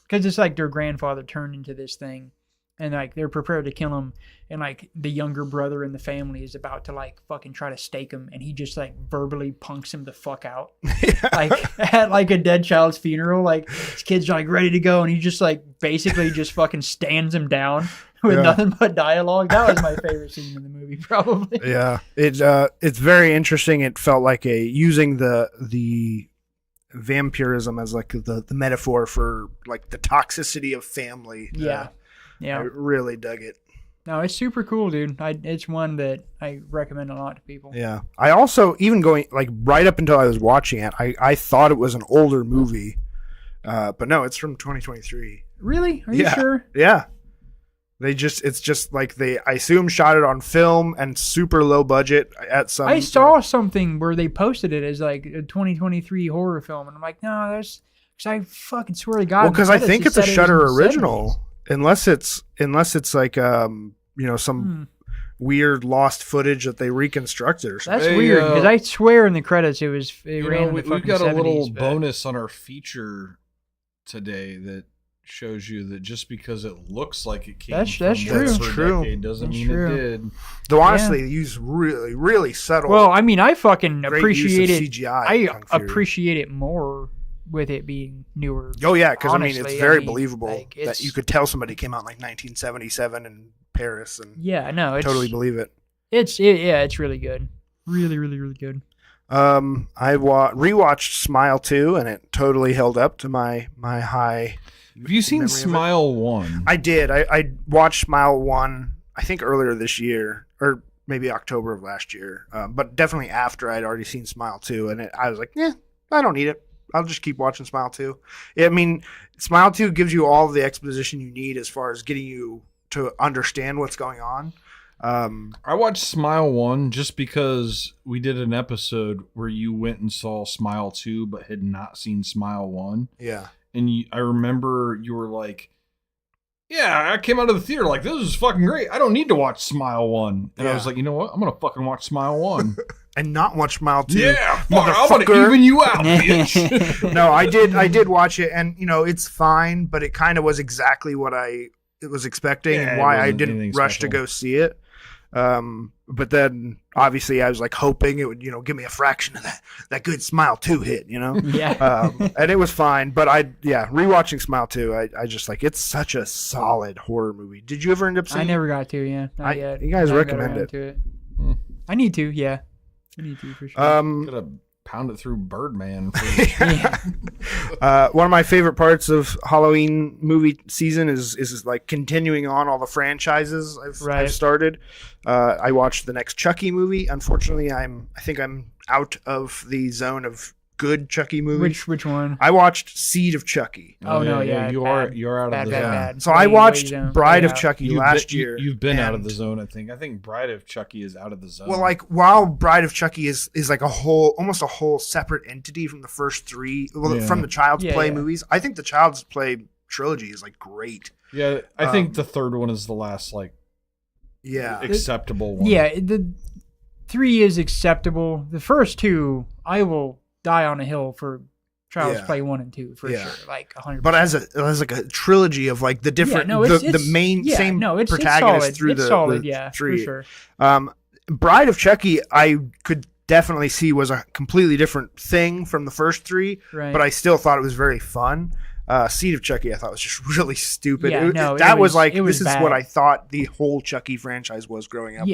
Because it's like their grandfather turned into this thing, and like they're prepared to kill him, and like the younger brother in the family is about to like fucking try to stake him, and he just like verbally punks him the fuck out, like at like a dead child's funeral. Like his kid's like ready to go, and he just like basically just fucking stands him down with nothing but dialogue. That was my favorite scene in the movie, probably. Yeah, it's very interesting. It felt like using the vampirism as like the metaphor for like the toxicity of family. Yeah. I really dug it. No, it's super cool, dude. It's one that I recommend a lot to people. Yeah. I also, even going like right up until I was watching it, I thought it was an older movie. But no, it's from 2023. Really? Are you sure? Yeah. It's just like I assume shot it on film and super low budget at some. I saw something where they posted it as like a 2023 horror film, and I'm like, no, because I fucking swear to God. Well, because I think it's a Shudder original, unless it's like some weird lost footage that they reconstructed or something. That's weird because I swear in the credits it ran in the fucking 70s. We've got a little bonus on our feature today that shows you that just because it looks like it came from that's true. Decade doesn't mean it did. Though honestly, they use really subtle. Well, I mean, I fucking appreciate it. CGI I appreciate it more with it being newer. Oh yeah, because I mean, it's very believable that you could tell somebody came out in like 1977 in Paris and totally believe it. It's really good, really good. I rewatched Smile 2 and it totally held up to my high. Have you seen Smile 1? I did. I watched Smile 1, I think earlier this year, or maybe October of last year, but definitely after I'd already seen Smile 2, and I was like, I don't need it. I'll just keep watching Smile 2. I mean, Smile 2 gives you all the exposition you need as far as getting you to understand what's going on. I watched Smile 1 just because we did an episode where you went and saw Smile 2 but had not seen Smile 1. Yeah. And I remember you were like, yeah, I came out of the theater like, this is fucking great. I don't need to watch Smile 1. And I was like, you know what? I'm going to fucking watch Smile 1. And not watch Smile 2. Yeah, I'm going to even you out, bitch. No, I did watch it, and, it's fine, but it kind of was exactly what I was expecting and why I didn't rush to go see it. But then obviously I was like hoping it would, give me a fraction of that good Smile 2 hit, Yeah. And it was fine, but rewatching Smile 2, I just like, it's such a solid horror movie. Did you ever end up seeing it? I never got to, not yet. You guys recommend it. To it. I need to, yeah. I need to for sure. Gotta pound it through Birdman. One of my favorite parts of Halloween movie season is like continuing on all the franchises I've started. I watched the next Chucky movie. Unfortunately, I think I'm out of the zone of good Chucky movies. Which one? I watched Seed of Chucky. Oh no, you're out of the zone. Bad. So I watched Bride of Chucky last year. You've been out of the zone, I think. I think Bride of Chucky is out of the zone. Well, like while Bride of Chucky is like almost a whole separate entity from the first three, from the Child's Play movies. I think the Child's Play trilogy is like great. Yeah, I think the third one is the last like acceptable one. Yeah, the 3 is acceptable. The first 2, I will die on a hill for Child's Play 1 and 2 for sure, like 100%. But as like a trilogy of like the different, the main same protagonist through the 3. For sure. Bride of Chucky, I could definitely see was a completely different thing from the first 3, but I still thought it was very fun. Seed of Chucky, I thought was just really stupid. This is what I thought the whole Chucky franchise was growing up.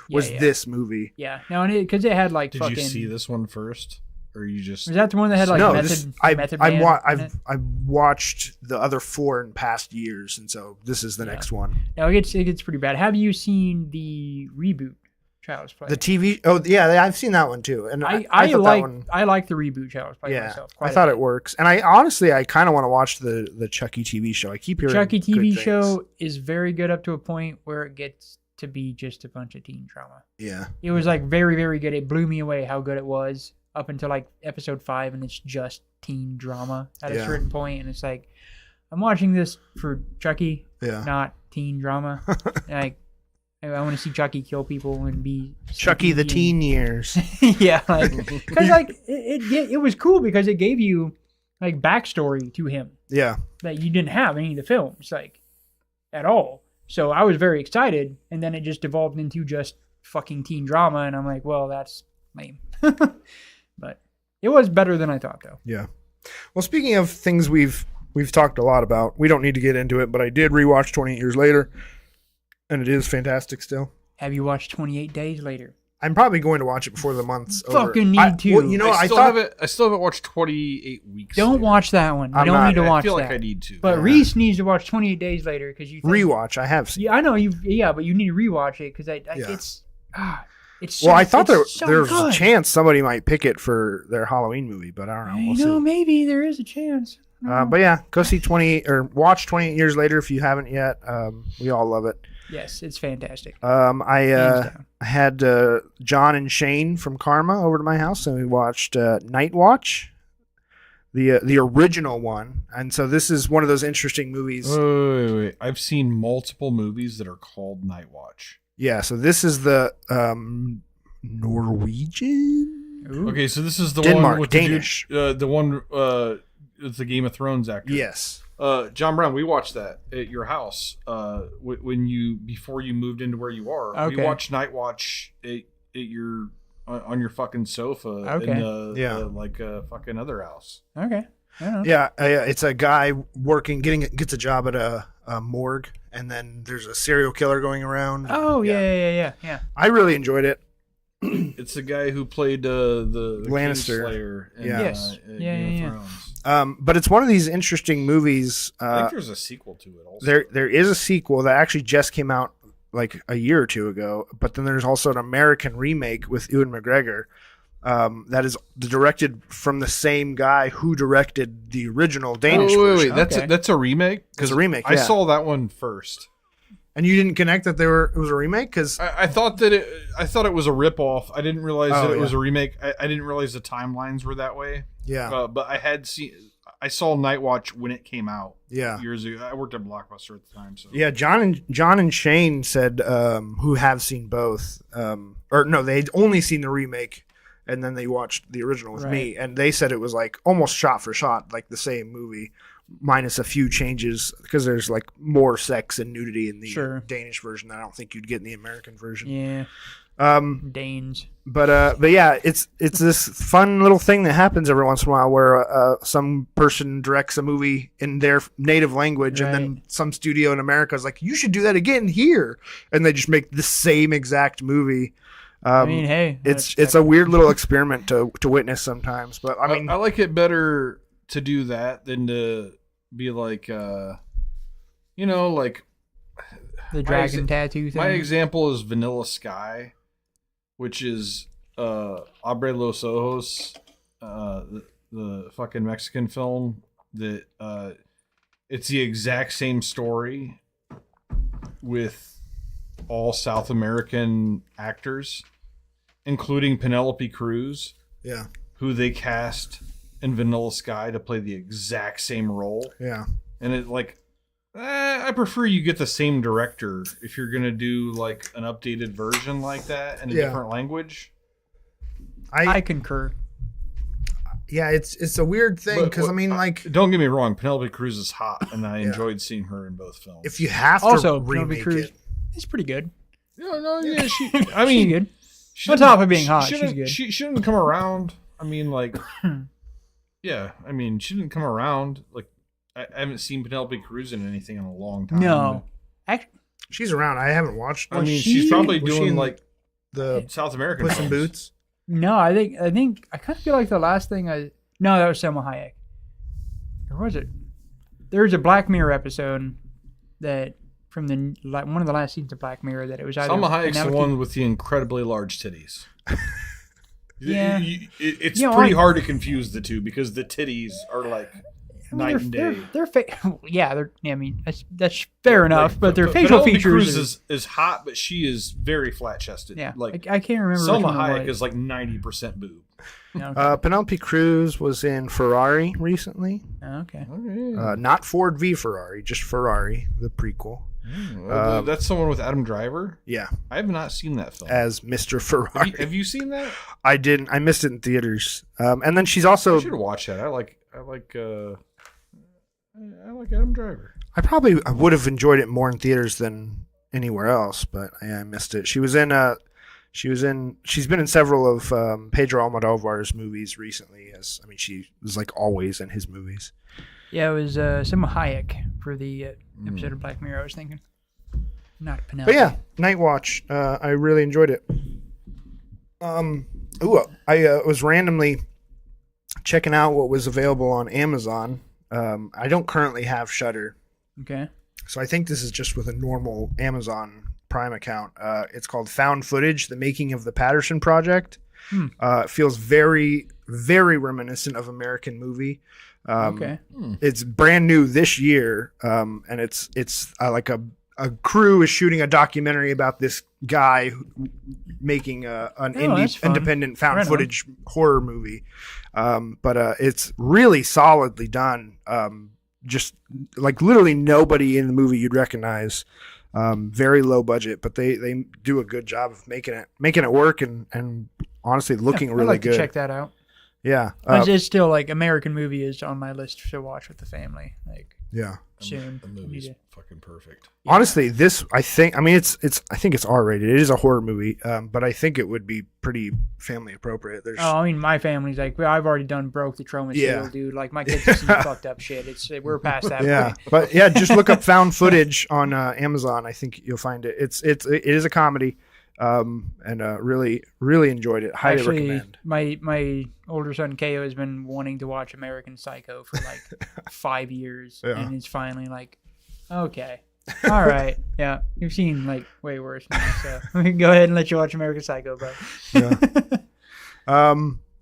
Was this movie? Yeah, no, because it had like. Did you see this one first, or you just? Was that the one that had like Method Man? I've watched the other 4 in past years, and so this is the next one. No, it gets pretty bad. Have you seen the reboot Child's Play? The TV? Oh yeah, I've seen that one too, and I like the reboot Child's Play myself. I thought it works, and I honestly kind of want to watch the Chucky TV show. I keep hearing Chucky TV show is very good up to a point where it gets to be just a bunch of teen drama. Yeah, it was like very, very good. It blew me away how good it was up until like episode 5, and it's just teen drama at a certain point, and it's like I'm watching this for Chucky, not teen drama. Like. I want to see Chucky kill people and be Chucky the teen years. Yeah, because like it was cool because it gave you like backstory to him. Yeah, that you didn't have in any of the films like at all. So I was very excited, and then it just devolved into just fucking teen drama, and I'm like, well, that's lame. But it was better than I thought, though. Yeah. Well, speaking of things we've talked a lot about, we don't need to get into it, but I did rewatch 28 Years Later. And it is fantastic still. Have you watched 28 Days Later? I'm probably going to watch it before the month's over. Fucking need to. Well, I still haven't watched 28 Weeks. Don't watch that one. You don't need to watch that. I feel like I need to. But Reese needs to watch 28 Days Later because you rewatch. I have seen. Yeah, I know you. Yeah, but you need to rewatch it because it's. It's so, well, I thought there was a chance somebody might pick it for their Halloween movie, but I don't know. We'll see. Maybe there is a chance. But yeah, go see 28 or watch 28 Years Later if you haven't yet. We all love it. Yes, it's fantastic. I had John and Shane from Karma over to my house, and we watched Night Watch, the original one. And so this is one of those interesting movies. Wait. I've seen multiple movies that are called Night Watch. Yeah, so this is the Norwegian. Ooh. Okay, so this is the Denmark, one with Danish. The one it's the Game of Thrones actor. Yes. John Brown, we watched that at your house before you moved into where you are. Okay. We watched Night Watch at your on your fucking sofa in the fucking other house. Okay. Yeah, it's a guy gets a job at a morgue, and then there's a serial killer going around. Oh yeah. I really enjoyed it. It's the guy who played the Lannister Slayer. Game of Thrones. But it's one of these interesting movies. I think there's a sequel to it also. There is a sequel that actually just came out like a year or two ago. But then there's also an American remake with Ewan McGregor that is directed from the same guy who directed the original Danish version. Wait. That's a remake? It's a remake. I saw that one first. And you didn't connect that it was a remake? Because I thought it was a ripoff. I didn't realize that it was a remake. I didn't realize the timelines were that way. Yeah. But I saw Night Watch when it came out. Yeah. Years ago. I worked at Blockbuster at the time. So yeah, John and Shane said who have seen both. Or no, they'd only seen the remake, and then they watched the original with me, and they said it was like almost shot for shot, like the same movie, minus a few changes because there's like more sex and nudity in the Danish version that I don't think you'd get in the American version. Yeah. Danes. But yeah, it's this fun little thing that happens every once in a while where some person directs a movie in their native language, and then some studio in America is like, you should do that again here, and they just make the same exact movie. I mean, hey, it's a weird little experiment to witness sometimes, but I mean, I like it better to do that than to be like, like the dragon tattoo thing. My example is Vanilla Sky, which is Abre los Ojos, the fucking Mexican film that it's the exact same story with all South American actors, including Penelope Cruz. Yeah. Who they cast in Vanilla Sky to play the exact same role. Yeah. and it like I prefer you get the same director if you're gonna do like an updated version like that in a different language. I concur. Yeah, it's a weird thing because I mean, like, don't get me wrong, Penelope Cruz is hot, and I enjoyed seeing her in both films. If you have to also remake Cruz, it, it's pretty good. Yeah, she. I mean, she's good. On top of being hot, she's good. She didn't come around. I mean, like, yeah. I mean, she didn't come around. Like, I haven't seen Penelope Cruz in anything in a long time. No, she's around. I haven't watched. I mean, she's probably doing like the South American Puss in Boots. No, I think I kind of feel like the last thing that was Selma Hayek. Or was it? There's a Black Mirror episode that from one of the last seasons of Black Mirror that it was either Selma Hayek's the one with the incredibly large titties. Yeah, it's pretty hard to confuse the two because the titties are like night and day. They're I mean, that's fair enough, but their facial features Cruz is hot, but she is very flat chested. Yeah, like I can't remember. Selma Hayek is like 90% boob. Okay. Penelope Cruz was in Ferrari recently. Okay. Not Ford v Ferrari, just Ferrari, the prequel. That's the one with Adam Driver? Yeah. I have not seen that film. As Mr. Ferrari. Have you seen that? I didn't. I missed it in theaters. And then she's also... I should have watched that. I like Adam Driver. I would have enjoyed it more in theaters than anywhere else, but I missed it. She's been in several of Pedro Almodovar's movies recently. She was like always in his movies. Yeah, it was Selma Hayek for the episode of Black Mirror I was thinking. Not Penelope. But yeah, Night Watch. I really enjoyed it. I was randomly checking out what was available on Amazon. I don't currently have Shudder. Okay. So I think this is just with a normal Amazon Prime account. It's called Found Footage: The Making of the Patterson Project. It feels very, very reminiscent of American Movie. Okay. It's brand new this year, and it's like a crew is shooting a documentary about this guy making an independent found footage horror movie. But it's really solidly done. Just like literally nobody in the movie you'd recognize. Very low budget, but they do a good job of making it work and honestly looking really I'd like good. To check that out. Yeah, it's still like American Movie is on my list to watch with the family. Like soon. The movie's fucking perfect. Honestly, I think it's R-rated. It is a horror movie, but I think it would be pretty family appropriate. My family's like, well, I've already done broke the trauma seal, dude. Like my kids have seen fucked up shit. We're past that. Yeah, point. But yeah, just look up Found Footage on Amazon. I think you'll find it. It is a comedy, and really really enjoyed it. Highly recommend. My older son Ko has been wanting to watch American Psycho for like 5 years, and he's finally like, okay. All right. Yeah. You've seen like way worse now, so we can go ahead and let you watch American Psycho, bro. Yeah.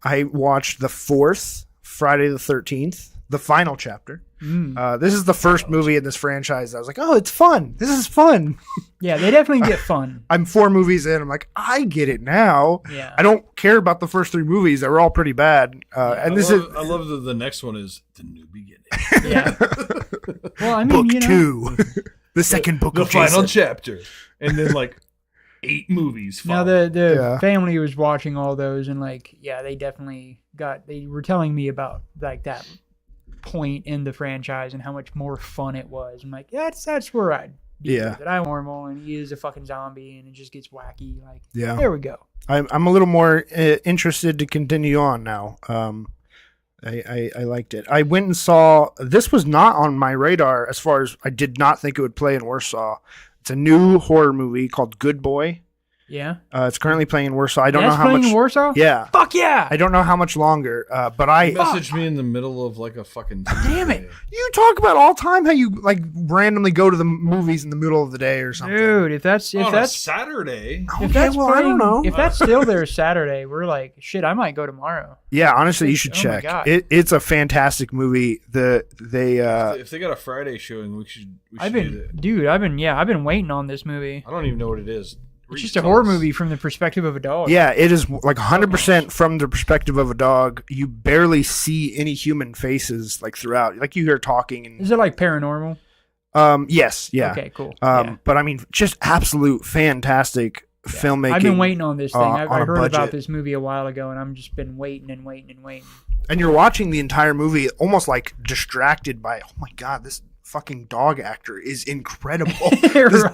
I watched the fourth Friday the 13th, the final chapter. This is the first movie in this franchise. I was like, oh, it's fun. This is fun. Yeah, they definitely get fun. I'm 4 movies in. I'm like, I get it now. Yeah. I don't care about the first 3 movies. They were all pretty bad. I love that the next one is The New Beginning. Yeah. Well, I book mean, 2. The second book the of final Jason. chapter. And then like 8 movies. Now the family was watching all those and like, they were telling me about like that point in the franchise and how much more fun it was. I'm like, that's where I'd be with it. I'm normal and he is a fucking zombie and it just gets wacky. Like, there we go. I'm a little more interested to continue on now. I liked it. I went and saw, this was not on my radar as far as I did not think it would play in Warsaw. It's a new horror movie called Good Boy. Yeah. It's currently playing in Warsaw. I don't know how much. Playing in Warsaw? Yeah. Fuck yeah. I don't know how much longer, but I messaged me in the middle of like a fucking damn it. You talk about all time how you like randomly go to the movies in the middle of the day or something. Dude, if that's Saturday. I don't know. If that's still there Saturday, we're like, shit, I might go tomorrow. Yeah, honestly, you should check. It's a fantastic movie. If they got a Friday showing, we should do that. Dude, I've been waiting on this movie. I don't even know what it is. It's just a horror movie from the perspective of a dog. Yeah, it is like 100% from the perspective of a dog. You barely see any human faces like throughout. Like you hear talking. And is it like paranormal? Yes, yeah. Okay, cool. But I mean, just absolute fantastic filmmaking. I've been waiting on this thing. I heard budget. about this movie a while ago, and I'm just been waiting. And you're watching the entire movie almost like distracted by, oh my God, this fucking dog actor is incredible.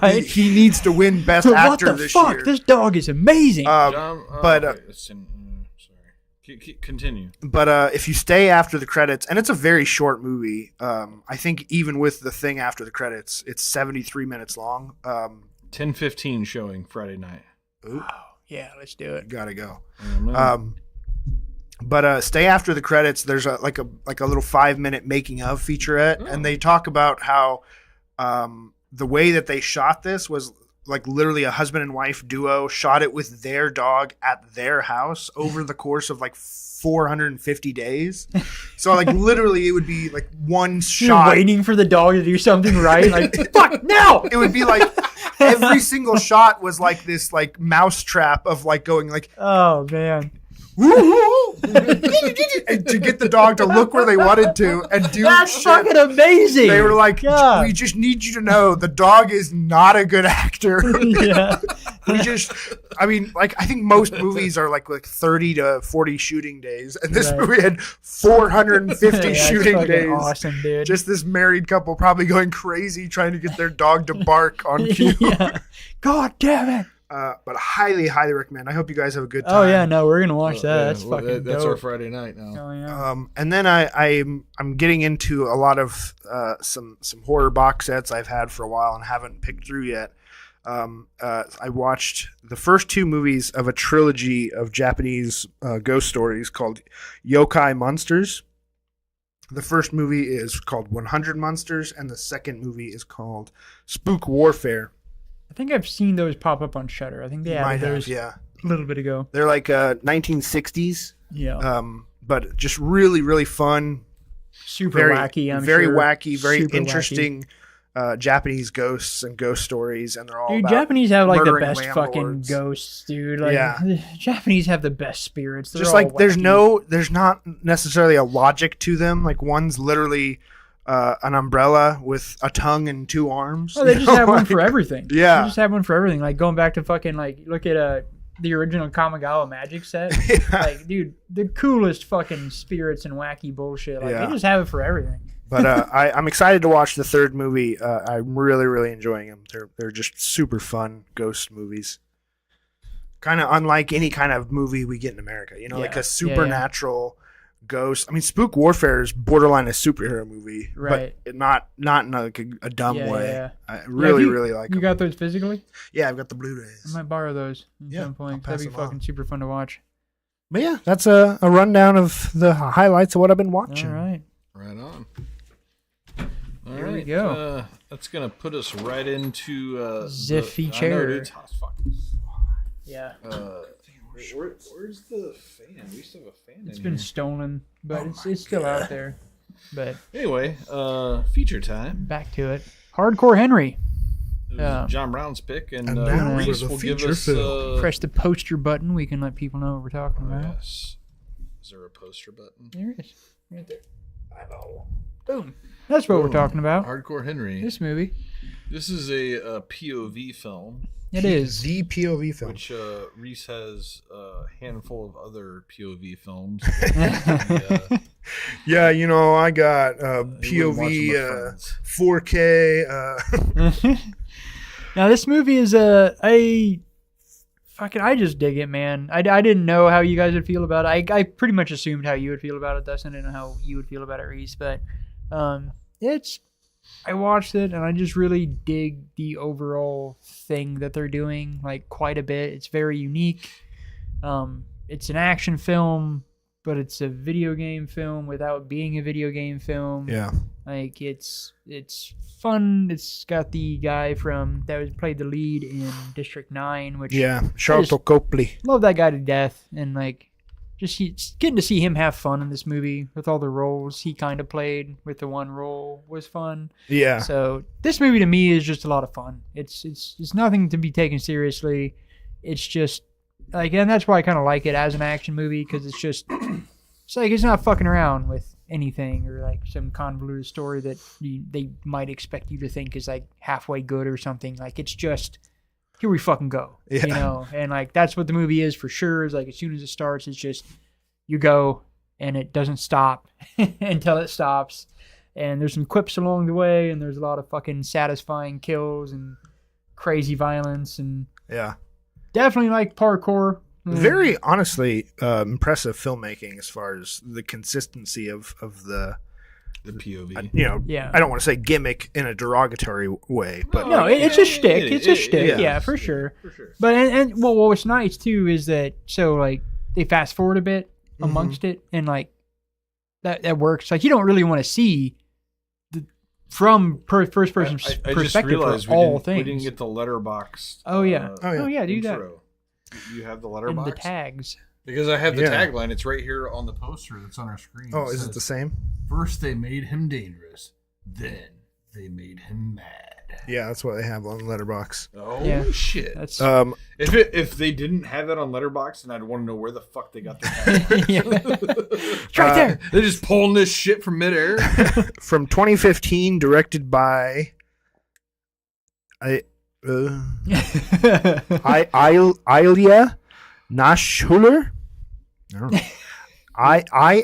Right? He needs to win Best Actor this year. What the fuck? This dog is amazing. Continue. But if you stay after the credits, and it's a very short movie, I think even with the thing after the credits, it's 73 minutes long. 10:15 showing Friday night. Ooh. Oh, yeah, let's do it. Gotta go. But stay after the credits. There's a little 5-minute making of featurette, and they talk about how the way that they shot this was like literally a husband and wife duo shot it with their dog at their house over the course of like 450 days. So like literally it would be like one shot. You're waiting for the dog to do something right. Like, fuck, no! It would be like every single shot was like this like mouse trap of like going like, oh man. And to get the dog to look where they wanted to and do That's shit. fucking amazing. They were like, God. We just need you to know the dog is not a good actor. Yeah. I think most movies are like 30 to 40 shooting days, and this movie had 450 shooting days. Awesome, dude. Just this married couple probably going crazy trying to get their dog to bark on cue. Yeah. God damn it. But highly, highly recommend. I hope you guys have a good time. Oh yeah, no, we're gonna watch that. That's fucking that's dope. our Friday night now. Oh, yeah. And then I'm getting into a lot of some horror box sets I've had for a while and haven't picked through yet. I watched the first 2 movies of a trilogy of Japanese ghost stories called Yokai Monsters. The first movie is called 100 Monsters, and the second movie is called Spook Warfare. I think I've seen those pop up on Shudder. I think they added those a little bit ago. They're like 1960s. Yeah. But just really, really fun. Super wacky, I'm very sure. wacky, very Super interesting Japanese ghosts and ghost stories, and they're all Dude, about Japanese have like the murdering best fucking landlords. Ghosts, dude. Like, Yeah. the Japanese have the best spirits. They're Just all like there's wacky. not necessarily a logic to them. Like one's literally an umbrella with a tongue and 2 arms. Oh, they just have one for everything. Yeah. They just have one for everything. Like going back to fucking like look at the original Kamigawa magic set. Yeah. Like, dude, the coolest fucking spirits and wacky bullshit. Like Yeah. they just have it for everything. But I'm excited to watch the third movie. I'm really, really enjoying them. They're just super fun ghost movies. Kind of unlike any kind of movie we get in America. You know, like a supernatural ghost. I mean, Spook Warfare is borderline a superhero movie, right? But not in like a dumb way. Yeah. I really, really like you them. got those physically? Yeah, I've got the Blu-rays. I might borrow those at some point. That'd be fucking super fun to watch. But yeah, that's a rundown of the highlights of what I've been watching. All right. Right on. There we go. That's gonna put us right into Ziffy chair. Yeah. Where's the fan? We used to have a fan. It's been stolen, but it's still out there. But anyway, feature time. Back to it. Hardcore Henry. It was John Brown's pick, and now Reese for the will give feature us. Press the poster button. We can let people know what we're talking about. Yes. Is there a poster button? There is. Right there. Boom. That's what we're talking about. Hardcore Henry. This movie. This is a POV film. It is. The POV film. Which Reese has a handful of other POV films. Yeah, you know, I got POV 4K. Now, this movie is I just dig it, man. I didn't know how you guys would feel about it. I pretty much assumed how you would feel about it, Dustin. I didn't know how you would feel about it, Reese. But I watched it, and I just really dig the overall thing that they're doing, like, quite a bit. It's very unique. It's an action film, but it's a video game film without being a video game film. Yeah. Like, it's fun. It's got the guy that played the lead in District 9, which Charlton Copley. Love that guy to death, and like just getting to see him have fun in this movie with all the roles he kind of played with the one role was fun. Yeah. So this movie to me is just a lot of fun. It's nothing to be taken seriously. it's just like, and that's why I kind of like it as an action movie, because it's like it's not fucking around with anything or like some convoluted story that they might expect you to think is like halfway good or something. Like it's just here we fucking go, you know, and like that's what the movie is for sure. Is like as soon as it starts, it's just you go and it doesn't stop until it stops. And there's some quips along the way, and there's a lot of fucking satisfying kills and crazy violence, and definitely like parkour. Very honestly impressive filmmaking as far as the consistency of the POV. You know, I don't want to say gimmick in a derogatory way, but no, it's a shtick. It's a shtick, yeah, for sure. But and well, what's nice too is that so like they fast forward a bit amongst it, and like that works. Like you don't really want to see from first person's perspective for all things. We didn't get the letterbox. Oh yeah, do intro. that. You have the letterbox? And the tags. Because I have the tagline. It's right here on the poster that's on our screen. Oh, is it the same? First they made him dangerous. Then they made him mad. Yeah, that's what they have on Letterboxd. Oh, shit. That's, if they didn't have that on Letterboxd, then I'd want to know where the fuck they got the tagline. It's right there. They're just pulling this shit from midair. From 2015, directed by... Ilya Nashhuler. I don't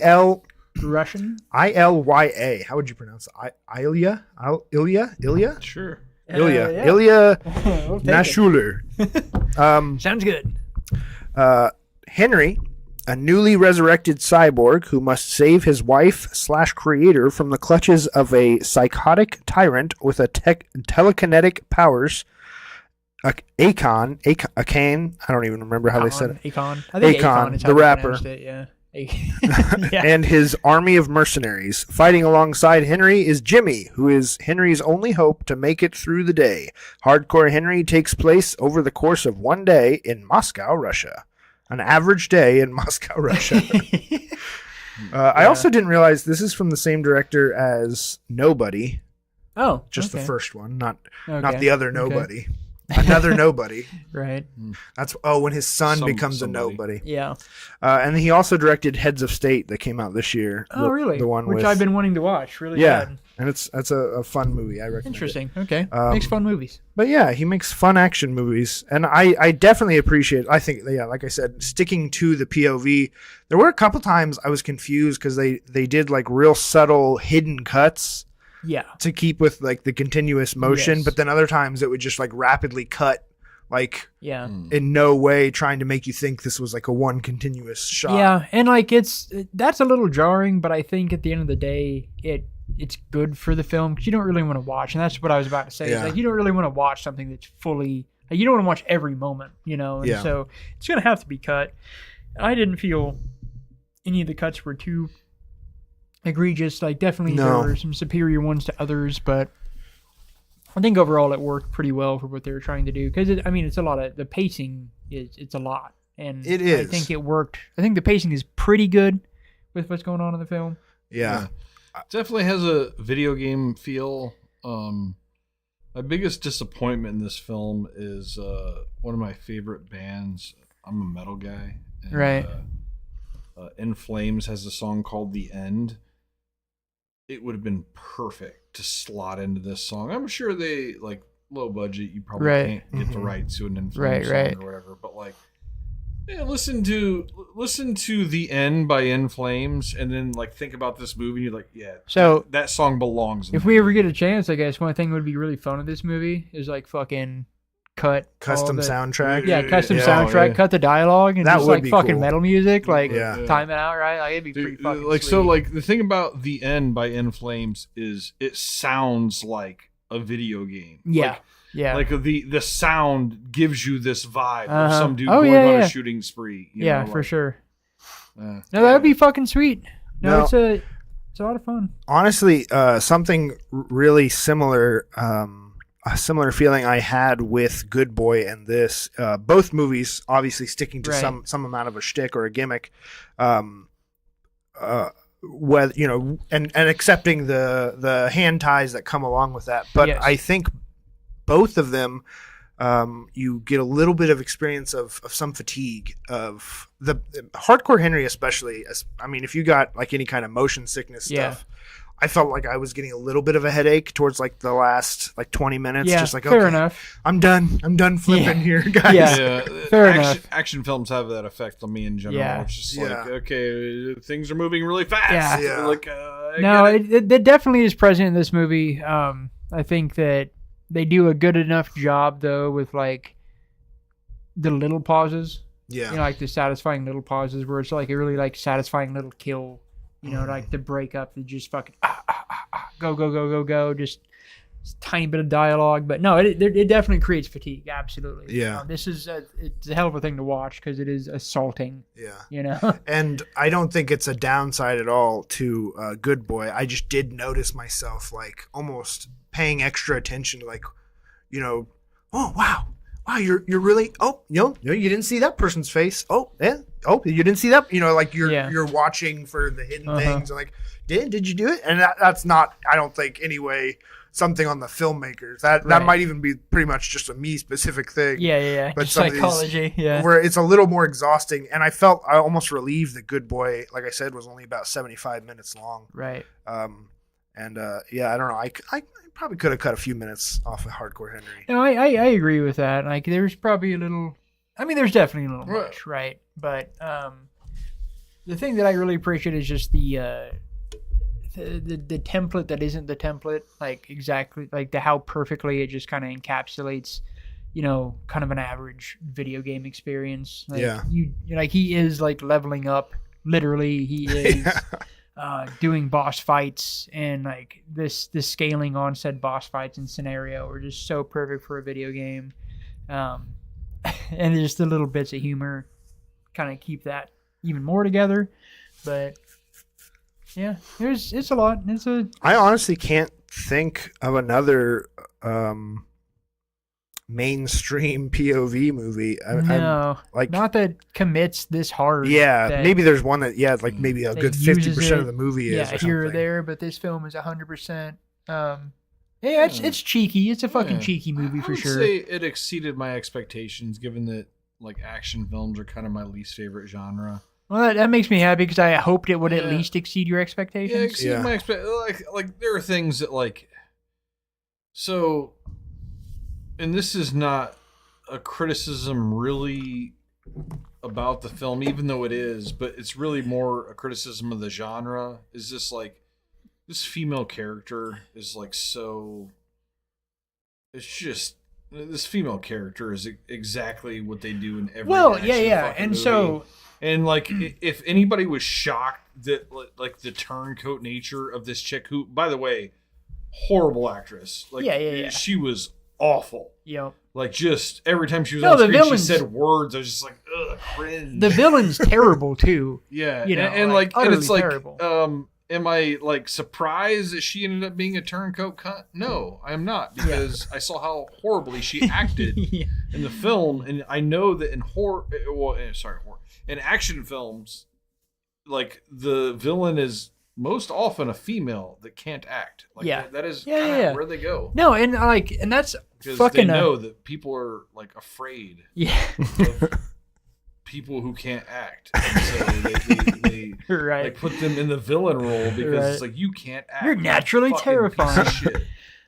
know. Russian. Ilya. How would you pronounce it? Ilya? Ilya? Sure. Ilya. Ilya Nashhuler. Sounds good. Henry, a newly resurrected cyborg who must save his wife/creator from the clutches of a psychotic tyrant with a telekinetic powers. Akon, I don't even remember how they said it. Akon. I think Akon is how the they rapper. pronounced it, yeah. And his army of mercenaries. Fighting alongside Henry is Jimmy, who is Henry's only hope to make it through the day. Hardcore Henry takes place over the course of one day in Moscow, Russia. An average day in Moscow, Russia. I also didn't realize this is from the same director as Nobody. Oh, just the first one, not the other Nobody. Okay. Another Nobody. Right. That's when his son becomes somebody. A nobody. Yeah. And he also directed Heads of State that came out this year. Oh, really? The one which I've been wanting to watch. Really bad. And that's a fun movie. I recommend. Interesting. Okay. Makes fun movies. But yeah, he makes fun action movies, and I definitely appreciate. I think like I said, sticking to the POV. There were a couple times I was confused because they did like real subtle hidden cuts. Yeah. To keep with like the continuous motion, but then other times it would just like rapidly cut, like in no way trying to make you think this was like a one continuous shot. Yeah, and like that's a little jarring, but I think at the end of the day, it's good for the film because you don't really want to watch, and that's what I was about to say. Yeah. Like you don't really want to watch something that's fully. Like, you don't want to watch every moment, you know, and so it's gonna have to be cut. I didn't feel any of the cuts were too egregious. Like definitely there were some superior ones to others, but I think overall it worked pretty well for what they were trying to do because it's a lot of the pacing it's a lot, and it is. I think it worked. I think the pacing is pretty good with what's going on in the film. Yeah. Definitely has a video game feel. My biggest disappointment in this film is one of my favorite bands. I'm a metal guy, and, right? In Flames has a song called "The End." It would have been perfect to slot into this song. I'm sure they like low budget. You probably can't get the rights to an In Flames song or whatever. But like, listen to "The End" by In Flames, and then like think about this movie. And you're like, so that song belongs. If we ever get a chance, I guess one thing would be really fun of this movie is like fucking custom soundtrack. Yeah, custom soundtrack. Cut the dialogue and that just would like be fucking cool. metal music. Like time it out, right? Like it'd be pretty fucking like sweet. So like the thing about "The End" by In Flames is it sounds like a video game. Yeah. Like the sound gives you this vibe of some dude going on a shooting spree. You know, for sure. No, that would be fucking sweet. No, it's a lot of fun. Honestly, something really similar. A similar feeling I had with Good Boy and this. Both movies obviously sticking to some amount of a shtick or a gimmick. Whether and accepting the hand ties that come along with that. But I think both of them You get a little bit of experience of some fatigue of the Hardcore Henry, especially. I mean, if you got like any kind of motion sickness stuff, I felt like I was getting a little bit of a headache towards like the last like 20 minutes. Yeah, just like, fair okay, enough. I'm done flipping here, guys. Yeah. Fair enough. Action films have that effect on me in general. Yeah. It's just like, okay, things are moving really fast. Yeah. Like, it definitely is present in this movie. I think that they do a good enough job though with like the little pauses. Yeah. You know, like the satisfying little pauses where it's like a really like satisfying little kill. You know, like the breakup, the just fucking go, just tiny bit of dialogue. But no, it definitely creates fatigue. Absolutely. Yeah. This is it's a hell of a thing to watch because it is assaulting. Yeah. You know. And I don't think it's a downside at all to Good Boy. I just did notice myself like almost paying extra attention to like, you know, oh wow, you're really you didn't see that person's face. Oh yeah. Oh, you didn't see that? You know, like you're watching for the hidden things. And like, did you do it? And that's not, I don't think, anyway, something on the filmmakers. That might even be pretty much just a me specific thing. Yeah. But just psychology. Yeah. Where it's a little more exhausting. And I almost relieved that Good Boy, like I said, was only about 75 minutes long. Right. I don't know. I probably could have cut a few minutes off of Hardcore Henry. No, I agree with that. Like, there's probably a little. I mean, there's definitely a little much, right? But the thing that I really appreciate is just the template that isn't the template, like exactly like how perfectly it just kind of encapsulates, you know, kind of an average video game experience. Like, like he is like leveling up. Literally, he is doing boss fights, and like this scaling on said boss fights and scenario are just so perfect for a video game. And just the little bits of humor kind of keep that even more together. But yeah, it's a lot. I honestly can't think of another mainstream POV movie. No, like not that commits this hard. Yeah, maybe there's one that like maybe a good 50% of the movie is. Yeah, here or there, but this film is 100%. Yeah, it's cheeky. It's a fucking cheeky movie for sure. I would say it exceeded my expectations, given that like action films are kind of my least favorite genre. Well, that makes me happy because I hoped it would at least exceed your expectations. Yeah, exceed my like there are things that like. So, and this is not a criticism really about the film, even though it is, but it's really more a criticism of the genre. Is this like. This female character is like so. It's just this female character is exactly what they do in every. And movie. So, and like if anybody was shocked that like the turncoat nature of this chick, who by the way, horrible actress. Like she was awful. Yep. Like just every time she was on screen, she said words. I was just like, ugh, cringe. The villain's terrible too. Yeah, you know, and it's like terrible. Am I like surprised that she ended up being a turncoat cunt? No, I am not, because I saw how horribly she acted in the film, and I know that in in action films, like the villain is most often a female that can't act. Like that is kind of where they go. No, and that's because fucking. They know that people are like afraid. Yeah. Of people who can't act, and so they like put them in the villain role because it's like you can't act. You're naturally terrifying. Shit.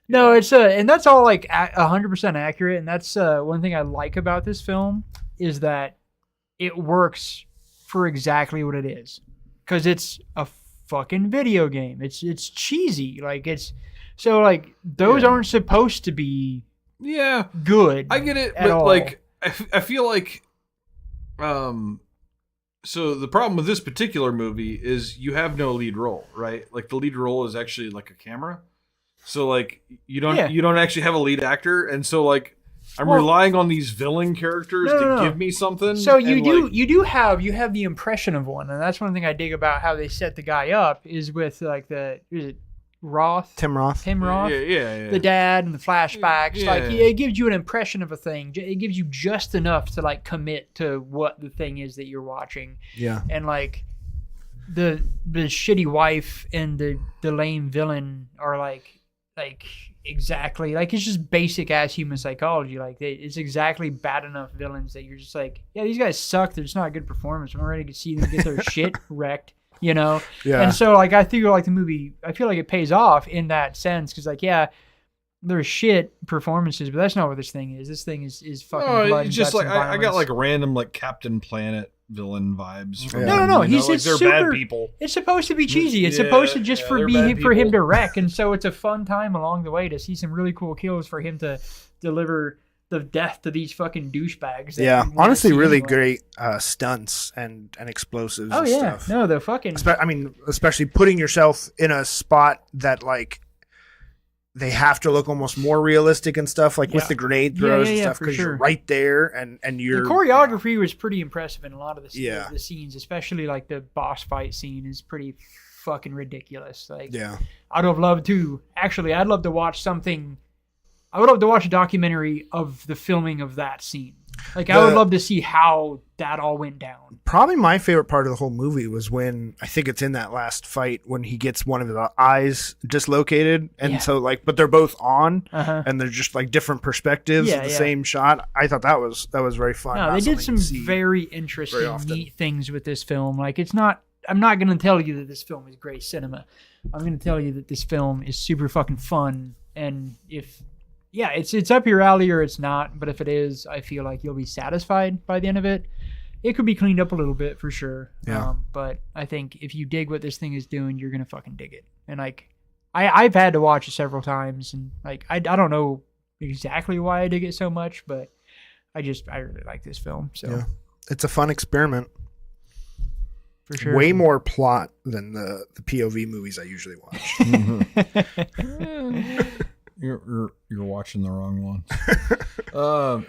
No, it's and that's all like 100% accurate, and that's one thing I like about this film is that it works for exactly what it is, because it's a fucking video game. It's cheesy, like it's so like those aren't supposed to be good. I get it, but like I feel like. So the problem with this particular movie is you have no lead role, right? Like the lead role is actually like a camera. So like you don't actually have a lead actor, and so like I'm relying on these villain characters to give me something. So you have the impression of one, and that's one thing I dig about how they set the guy up is with like Tim Roth, the dad and the flashbacks. Like it gives you an impression of a thing. It gives you just enough to like commit to what the thing is that you're watching. Yeah, and like the shitty wife and the lame villain are like like exactly like it's just basic ass human psychology. Like it's exactly bad enough villains that you're just like, yeah, these guys suck. They're just not a good performance. I'm ready to see them get their shit wrecked. You know? Yeah. And so like I feel like the movie, I feel like it pays off in that sense because like there's shit performances, but that's not what this thing is. This thing is fucking blood it's just and like guts I and got violence. like random like Captain Planet villain vibes. From No. them, He's like, just they're super, bad people. It's supposed to be cheesy. It's supposed to just for him people. to wreck, and so it's a fun time along the way to see some really cool kills for him to deliver the death to these fucking douchebags. Yeah, honestly, really great stunts and explosives. Oh and yeah, stuff. no, the fucking. I mean, especially putting yourself in a spot that like they have to look almost more realistic and stuff, like with the grenade throws and stuff, because you're right there and you're. The choreography was pretty impressive in a lot of the scenes, especially like the boss fight scene is pretty fucking ridiculous. Like, I'd love to watch something. I would love to watch a documentary of the filming of that scene. Like, I would love to see how that all went down. Probably my favorite part of the whole movie was when, I think it's in that last fight, when he gets one of the eyes dislocated. And so, like, but they're both on, and they're just, like, different perspectives of the same shot. I thought that was very fun. No, they did some very interesting, neat things with this film. Like, it's not, I'm not going to tell you that this film is great cinema. I'm going to tell you that this film is super fucking fun. And if... yeah, it's up your alley or it's not, but if it is, I feel like you'll be satisfied by the end of it. It could be cleaned up a little bit for sure. Yeah. But I think if you dig what this thing is doing, you're gonna fucking dig it. And like, I've had to watch it several times, and like I don't know exactly why I dig it so much, but I really like this film. So yeah. It's a fun experiment. For sure. Way more plot than the POV movies I usually watch. You're watching the wrong one.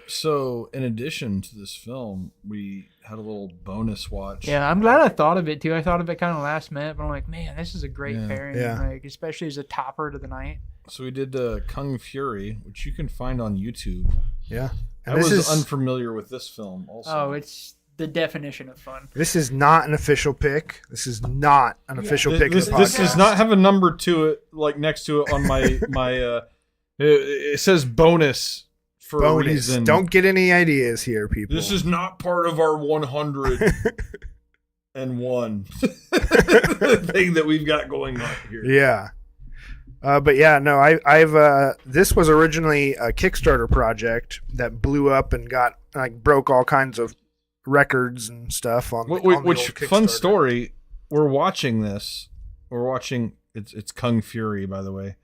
So in addition to this film, we had a little bonus watch. Yeah, I'm glad I thought of it too. I thought of it kind of last minute, but I'm like, man, this is a great pairing. Like, especially as a topper to the night. So we did Kung Fury, which you can find on YouTube. Yeah. And I was unfamiliar with this film also. Oh, it's the definition of fun. This is not an official pick. This is not an official pick of the podcast. This does not have a number to it, like next to it on my it says bonus for a reason. Don't get any ideas here, people. This is not part of our 101 thing that we've got going on here. Yeah. But yeah, no, I've this was originally a Kickstarter project that blew up and got like broke all kinds of records and stuff on which fun story. We're watching this. It's Kung Fury, by the way.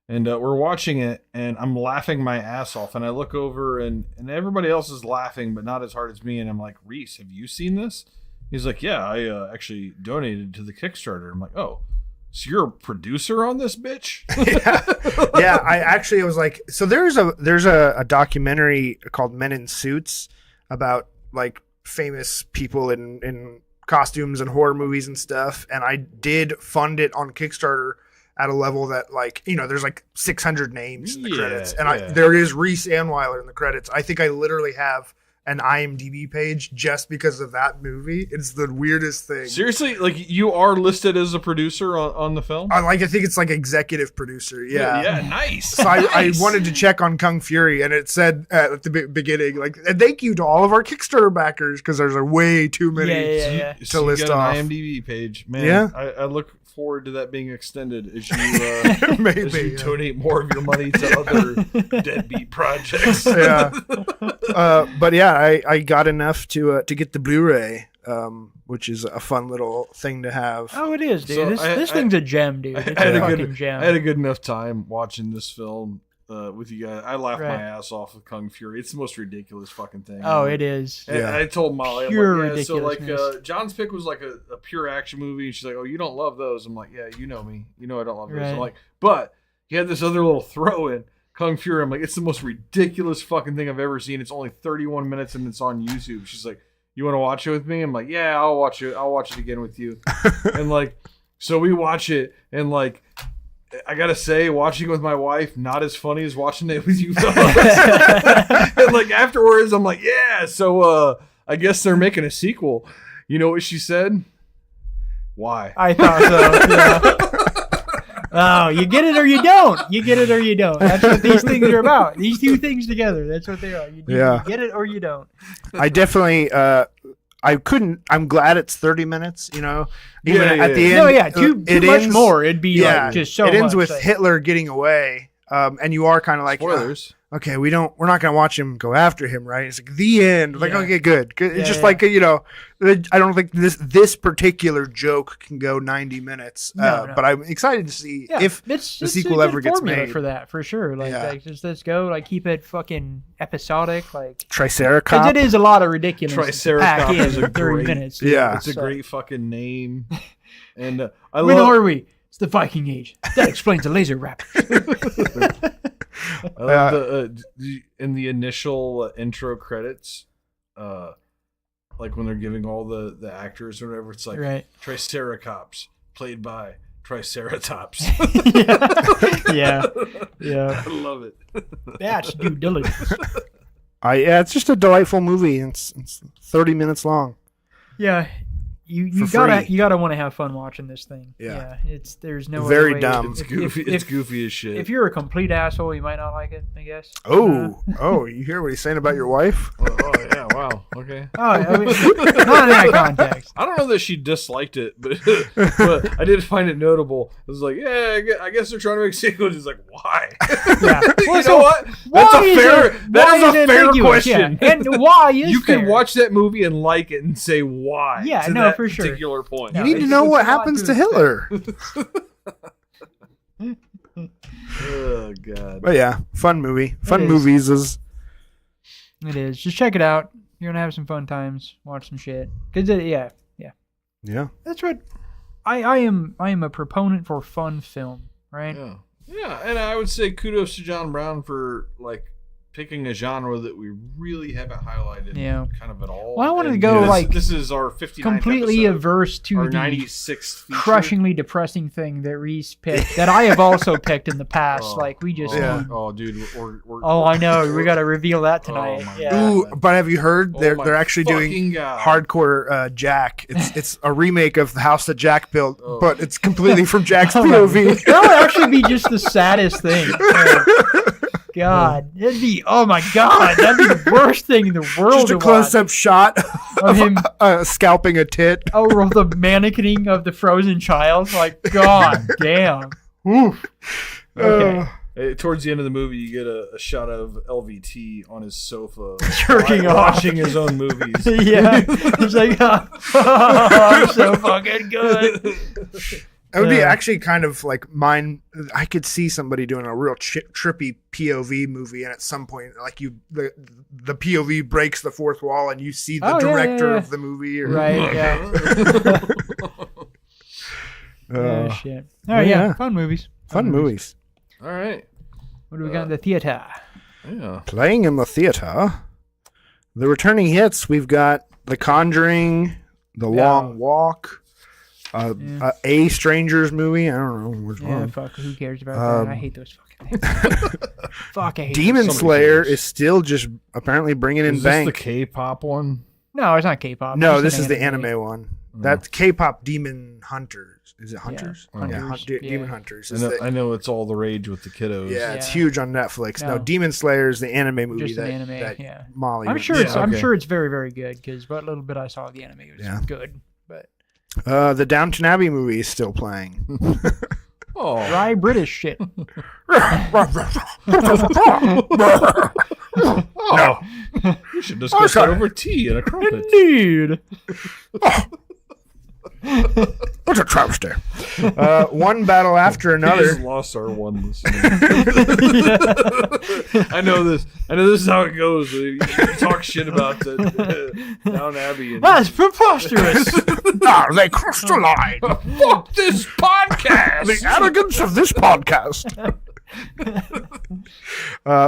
And we're watching it, and I'm laughing my ass off. And I look over, and everybody else is laughing, but not as hard as me. And I'm like, Reese, have you seen this? He's like, yeah, I actually donated to the Kickstarter. I'm like, oh, so you're a producer on this bitch? Yeah. I actually was like, so there's a documentary called Men in Suits about like famous people in costumes and horror movies and stuff. And I did fund it on Kickstarter at a level that, like, you know, there's like 600 names in the credits, and there is Reese Anweiler in the credits. I think I literally have an IMDb page just because of that movie. It's the weirdest thing. Seriously, like you are listed as a producer on the film? I think it's like executive producer. Yeah, nice. So I wanted to check on Kung Fury, and it said at the beginning, like, and thank you to all of our Kickstarter backers, because there's way too many to list you got off. An IMDb page, man. Yeah, I look forward to that being extended as you maybe donate more of your money to other deadbeat projects. Yeah, but yeah, I got enough to get the Blu-ray, which is a fun little thing to have. Oh, it is, dude. So this thing's a gem, dude. It's a fucking gem. I had a good enough time watching this film with you guys. I laughed my ass off with Kung Fury. It's the most ridiculous fucking thing. Oh, it is. And I told Molly, pure I'm like, so ridiculousness. like John's pick was like a pure action movie. And she's like, oh, you don't love those. I'm like, yeah, you know me. You know I don't love those. I'm like, but he had this other little throw in, Kung Fury. I'm like, it's the most ridiculous fucking thing I've ever seen. It's only 31 minutes and it's on YouTube. She's like, you want to watch it with me? I'm like, yeah, I'll watch it. I'll watch it again with you. And like, so we watch it, and like, I gotta say, watching it with my wife, not as funny as watching it with you fellas. And like afterwards, I'm like, yeah, so I guess they're making a sequel. You know what she said? Why? I thought so. Yeah. Oh, you get it or you don't. You get it or you don't. That's what these things are about. These two things together. That's what they are. You get it or you don't. I definitely. I'm glad it's 30 minutes. You know, even at the end. No, yeah, too much more. It'd be like just so. It ends much, with like, Hitler getting away, and you are kind of like, spoilers. Okay, we're not going to watch him go after him, right? It's like the end. Like, okay, good. It's just like, you know, I don't think this particular joke can go 90 minutes. No. But I'm excited to see if the sequel ever gets made. For that, for sure. Like just let's go. Like, keep it fucking episodic. Like Triceratops. Because it is a lot of ridiculous. Triceratops is a 30 great, minutes. It's a great fucking name. And when are we? It's the Viking Age. That explains the laser raptor. I love in the initial intro credits, like when they're giving all the actors or whatever, it's like Triceratops played by Triceratops. yeah. I love it. That's due diligence. It's just a delightful movie. It's 30 minutes long. Yeah. You gotta want to have fun watching this thing. Yeah. There's no very way. dumb. It's goofy. It's goofy as shit. If you're a complete asshole, you might not like it, I guess. You hear what he's saying about your wife? Oh yeah, wow. Okay. I mean, not in that context. I don't know that she disliked it, but I did find it notable. It was like, I guess they're trying to make sequels. It's like, why? Yeah. Well, you know what? That is a fair question. Yeah. And why is you can watch that movie and like it and say why? Yeah, no, for sure. Particular point. You need to know what happens to Hitler. Oh god. But yeah, fun movie. Fun movies is. It is. Just check it out. You're gonna have some fun times. Watch some shit. Cause yeah. That's what I am. I am a proponent for fun film. Right. Yeah, and I would say kudos to John Brown for like picking a genre that we really haven't highlighted kind of at all. Well, I wanted to go this is our 59th completely episode, averse to our the 96th feature. crushingly depressing thing that Reese picked that I have also picked in the past. Dude. I know. We got to reveal that tonight. Ooh, but have you heard they're actually doing Hardcore Jack? It's a remake of the house that Jack built, but it's completely from Jack's POV. That would actually be just the saddest thing. God, that'd be the worst thing in the world. Just a close-up shot of him scalping a tit. Oh, the mannequining of the frozen child. Like, god damn. Oof. Okay. Towards the end of the movie, you get a shot of LVT on his sofa, jerking off, watching his own movies. Yeah, he's like, I'm so fucking good. It would be actually kind of like mine. I could see somebody doing a real trippy POV movie, and at some point, like the POV breaks the fourth wall, and you see the director of the movie. Right? Yeah. Shit. Oh yeah, fun movies. Fun movies. All right. What do we got in the theater? Yeah. Playing in the theater. The returning hits. We've got The Conjuring, The Long Walk. A Strangers movie. I don't know which one. Fuck. Who cares about that? I hate those fucking things. Fuck. I hate Demon Slayer is still just apparently bringing in bank. Is this the K-pop one? No, it's not K-pop. No, this is the anime one. That's K-pop Demon Hunters. Is it Hunters? Yeah. Demon Hunters. I know it's all the rage with the kiddos. Yeah, it's huge on Netflix. No, Demon Slayer is the anime movie that Molly. I'm sure it's very, very good because what little bit I saw of the anime was good. But the Downton Abbey movie is still playing. Dry British shit. No. We should discuss that over tea and a crumpet. Indeed. What's a travesty? One battle after another. We just lost our one listener. I know this. This is how it goes. You talk shit about Downton Abbey. That's preposterous. They crossed the line. Fuck this podcast. The arrogance of this podcast.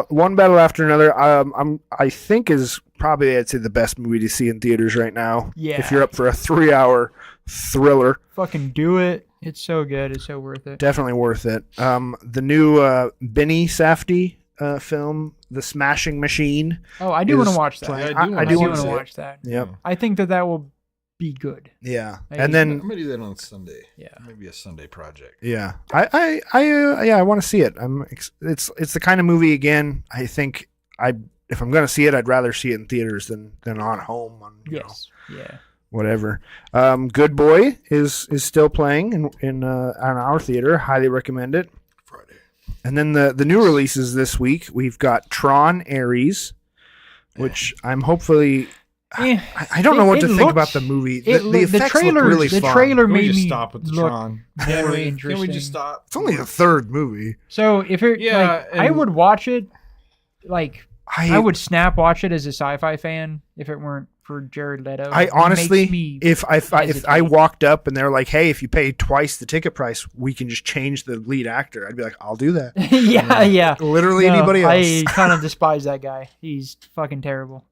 One battle after another. I think is probably, I'd say, the best movie to see in theaters right now. Yeah. If you're up for a 3-hour thriller, fucking do it. It's so good. It's so worth it. Definitely worth it. The new Benny Safdie film, The Smashing Machine. Oh, I do want to watch that. Yeah, I do want to watch that. Yep. I think that will be good. Yeah, I and then I'm gonna do that on Sunday. Yeah. Maybe a Sunday project. yeah, I want to see it. It's the kind of movie again. I think if I'm gonna see it, I'd rather see it in theaters than on home. Yes. Yeah. Whatever. Good Boy is still playing in on our theater. Highly recommend it. Friday. And then the new releases this week, we've got Tron Ares, which I'm hopefully. I don't know what to think about the movie. The effects look really fun. The trailer Can we made just me stop with the look Tron? very interesting. Can we just stop? It's only the third movie. So if it, I would watch it. Like I would snap watch it as a sci-fi fan if it weren't for Jared Leto. I honestly, if I walked up and they're like, "Hey, if you pay twice the ticket price, we can just change the lead actor," I'd be like, "I'll do that." yeah. Literally anybody else. I kind of despise that guy. He's fucking terrible.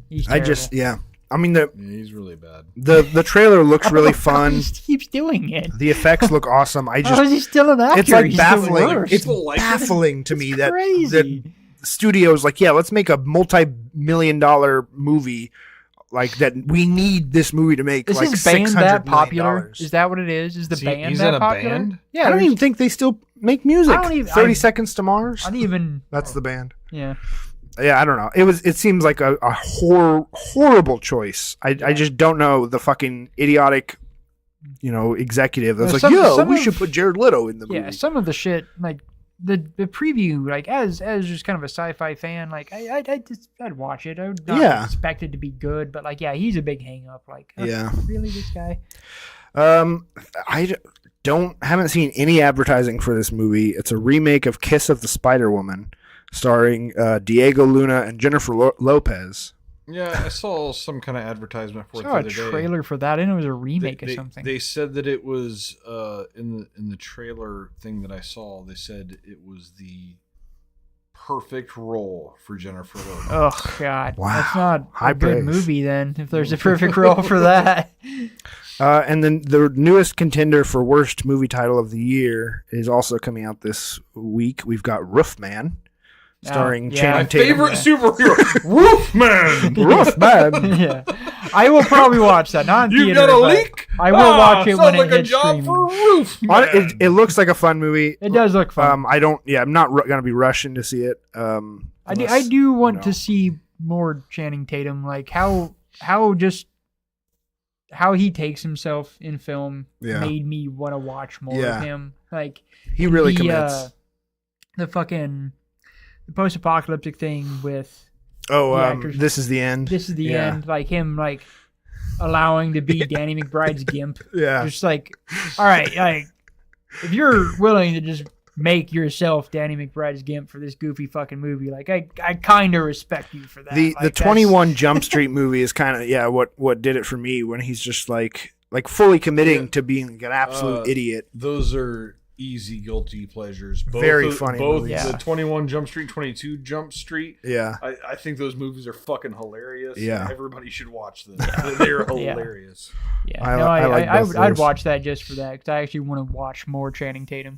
He's terrible. I mean he's really bad. The trailer looks really fun. He keeps doing it. The effects look awesome. How is he still an actor? It's like He's baffling. It's baffling to me that studios like, let's make a multi-million-dollar movie like that. We need this movie to make is like his band $600 that popular? million. Is that what it is? Is the band he's that in a popular? band? Yeah, I don't even think they still make music. 30 Seconds to Mars. That's the band. Yeah. Yeah, I don't know. It seems like a horrible choice. I just don't know the fucking idiotic, executive that's we should put Jared Leto in the movie. Yeah, some of the shit like the preview, like as just kind of a sci-fi fan, like I'd watch it. I would not expect it to be good, but like he's a big hang up. Like really, this guy. I haven't seen any advertising for this movie. It's a remake of Kiss of the Spider Woman, starring Diego Luna and Jennifer Lopez. Yeah, I saw some kind of advertisement for it. I saw a trailer for that, and it was a remake of something. They said that it was in the trailer thing that I saw. They said it was the perfect role for Jennifer Lopez. Oh God, wow. That's not High a good praise. movie then. If there's a perfect role for that. And then the newest contender for worst movie title of the year is also coming out this week. We've got Roofman. Starring Channing Tatum. My favorite superhero, Roofman. Roofman. Yeah, I will probably watch that. Not in You theater, got a leak? I will watch it when it hits job streaming. for Roofman. It looks like a fun movie. It does look fun. I'm not gonna be rushing to see it. I do want to see more Channing Tatum, like how he takes himself in film made me want to watch more of him. Like he really commits. The post-apocalyptic thing with This Is the End. This is the end. Like him, like allowing to be Danny McBride's Gimp. Yeah, just like, all right, like if you're willing to just make yourself Danny McBride's Gimp for this goofy fucking movie, like I kind of respect you for that. The 21 Jump Street movie is kind of what did it for me when he's just like fully committing to being an absolute idiot. Those are easy guilty pleasures. Very funny. Both movies. the 21 Jump Street, 22 Jump Street. Yeah, I think those movies are fucking hilarious. Yeah, everybody should watch them. They're hilarious. Yeah, I'd watch that just for that because I actually want to watch more Channing Tatum.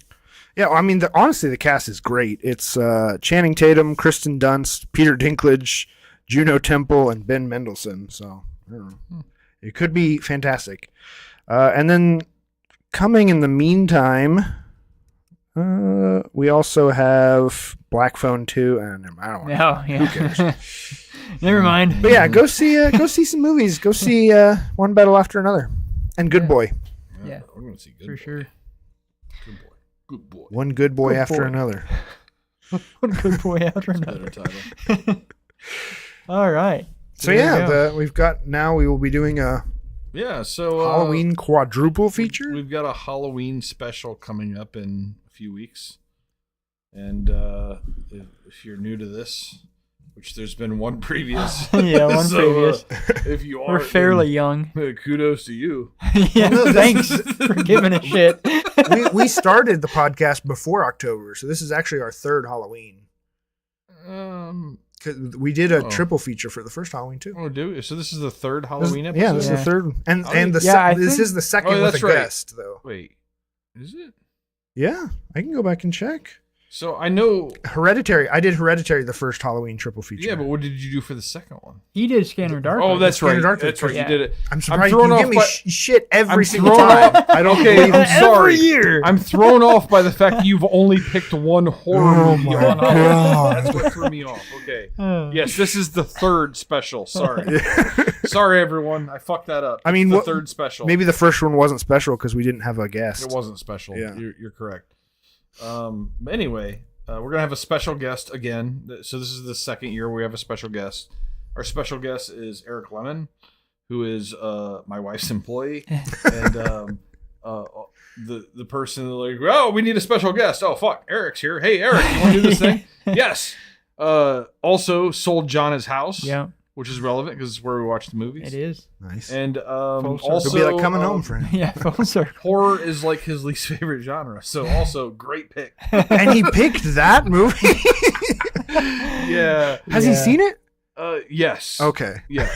Yeah, I mean, honestly, the cast is great. It's Channing Tatum, Kristen Dunst, Peter Dinklage, Juno Temple, and Ben Mendelsohn. So I don't know. It could be fantastic. And then coming in the meantime, we also have Black Phone 2. I don't know. Who cares? Never mind. But yeah, go see some movies. Go see One Battle After Another and Good Boy. Yeah, we're gonna see Good Boy. Sure. Good Boy. One good boy after another. One good boy after another. Better title. All right. So we will be doing a Halloween quadruple feature. We've got a Halloween special coming up in a few weeks, and if you're new to this, which there's been one previous, previous. If you are, we're fairly young. Kudos to you. Thanks for giving a shit. we started the podcast before October, so this is actually our third Halloween. Cause we did a triple feature for the first Halloween too. Oh, do we? So this is the third Halloween episode. Yeah, this is the third, and this is the second with a guest though. Wait, is it? Yeah, I can go back and check. So I know Hereditary. I did Hereditary the first Halloween triple feature. Yeah, but what did you do for the second one? He did Scanner Darkly. Oh, that's right. Darkly. That's right. Yeah. You did it. I'm surprised you give me shit every single thrown time. off. I don't Okay, believe I'm it. sorry. Every year. I'm thrown off by the fact that you've only picked one horror movie on Halloween. God. That's what threw me off. Okay. Oh. Yes, this is the third special. Sorry. Sorry, everyone. I fucked that up. I mean, the third special. Maybe the first one wasn't special because we didn't have a guest. It wasn't special. Yeah. You're correct. Anyway, we're going to have a special guest again. So this is the second year we have a special guest. Our special guest is Eric Lemon, who is my wife's employee. And the person like, oh, we need a special guest. Oh, fuck. Eric's here. Hey, Eric, you want to do this thing? Yes. Also sold John his house. Yeah. Which is relevant because it's where we watch the movies. It is. Nice. And Also, also it'll be like coming home for him. Yeah, full circle. horror is like his least favorite genre. So also great pick. And he picked that movie. Yeah. Has he seen it? Yes. Okay. Yeah.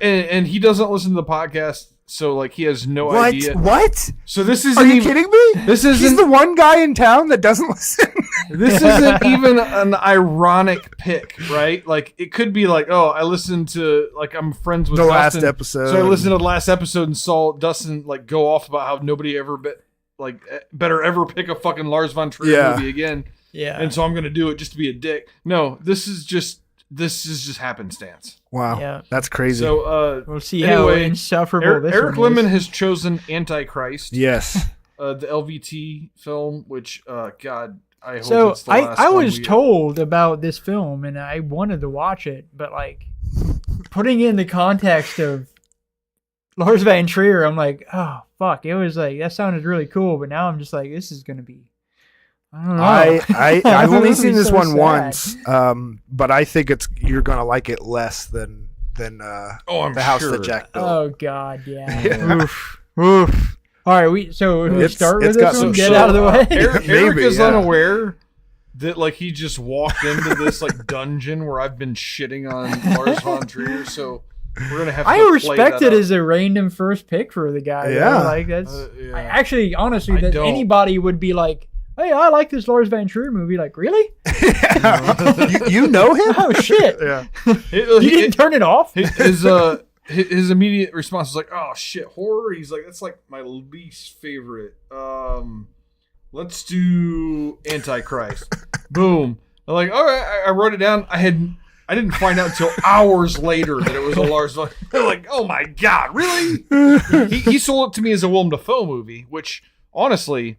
And he doesn't listen to the podcast, so like he has no idea. What? So this isn't Are you even, kidding me? This He's isn't the one guy in town that doesn't listen. this isn't even an ironic pick, right? Like it could be like, oh, I listened to like I'm friends with The Dustin, last episode. so I listened to the last episode and saw Dustin like go off about how nobody ever better ever pick a fucking Lars von Trier movie again. Yeah. And so I'm gonna do it just to be a dick. No, this is just happenstance. Wow. Yeah. That's crazy. So we'll see how anyway, insufferable this Eric one Lemon is. has chosen Antichrist. yes. The LVT film, which God, I hope So it's the last I one was told about this film and I wanted to watch it, but like putting in the context of Lars von Trier, I'm like, oh fuck. It was like that sounded really cool, but now I'm just like, this is gonna be I don't know. I've only seen this so one sad. once, but I think you're gonna like it less than I'm the house sure. that Jack built. Oh god, yeah. Yeah. Oof. All right, we start with it's got this some one. Get out of the way. Eric Maybe, is yeah. unaware that like he just walked into this like dungeon where I've been shitting on Lars von Trier, so we're gonna have to I play respect that it up. as a random first pick for the guy. Yeah. though. Like that's Yeah. I actually honestly I that don't. anybody would be like, hey, I like this Lars von Trier movie. Like, really? you know him? Oh shit! Yeah. You didn't turn it off? His immediate response was like, "Oh shit, horror." He's like, "That's like my least favorite." Let's do Antichrist. Boom. I'm like, all right. I wrote it down. I didn't find out until hours later that it was a Lars von. They're like, oh my god, really? He sold it to me as a Willem Dafoe movie, which honestly,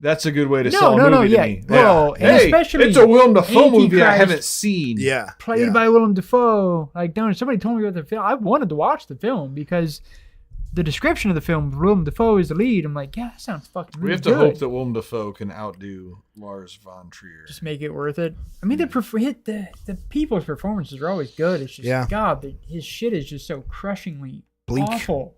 that's a good way to sell a movie to me. Well, and Hey, especially it's a Willem Dafoe movie I Antichrist haven't seen. Yeah. played yeah. by Willem Dafoe. Like, no, somebody told me about the film. I wanted to watch the film because the description of the film, Willem Dafoe is the lead. I'm like, yeah, that sounds fucking really We have to good. hope that Willem Dafoe can outdo Lars von Trier. Just make it worth it. I mean, the people's performances are always good. It's just God, his shit is just so crushingly Bleak. awful.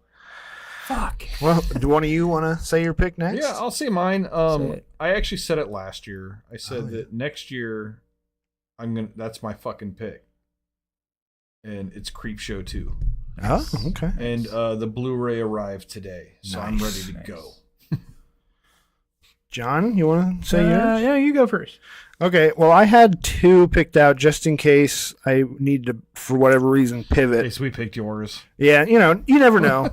Fuck. Well, do one of you want to say your pick next? Yeah, I'll say mine. Say it. I actually said it last year. I said that next year that's my fucking pick. And it's Creepshow 2. Oh, okay. And the Blu-ray arrived today, so I'm ready to go. John, you want to say yours? Yeah, you go first. Okay, well, I had two picked out just in case I need to, for whatever reason, pivot. Okay, so we picked yours. Yeah, you never know.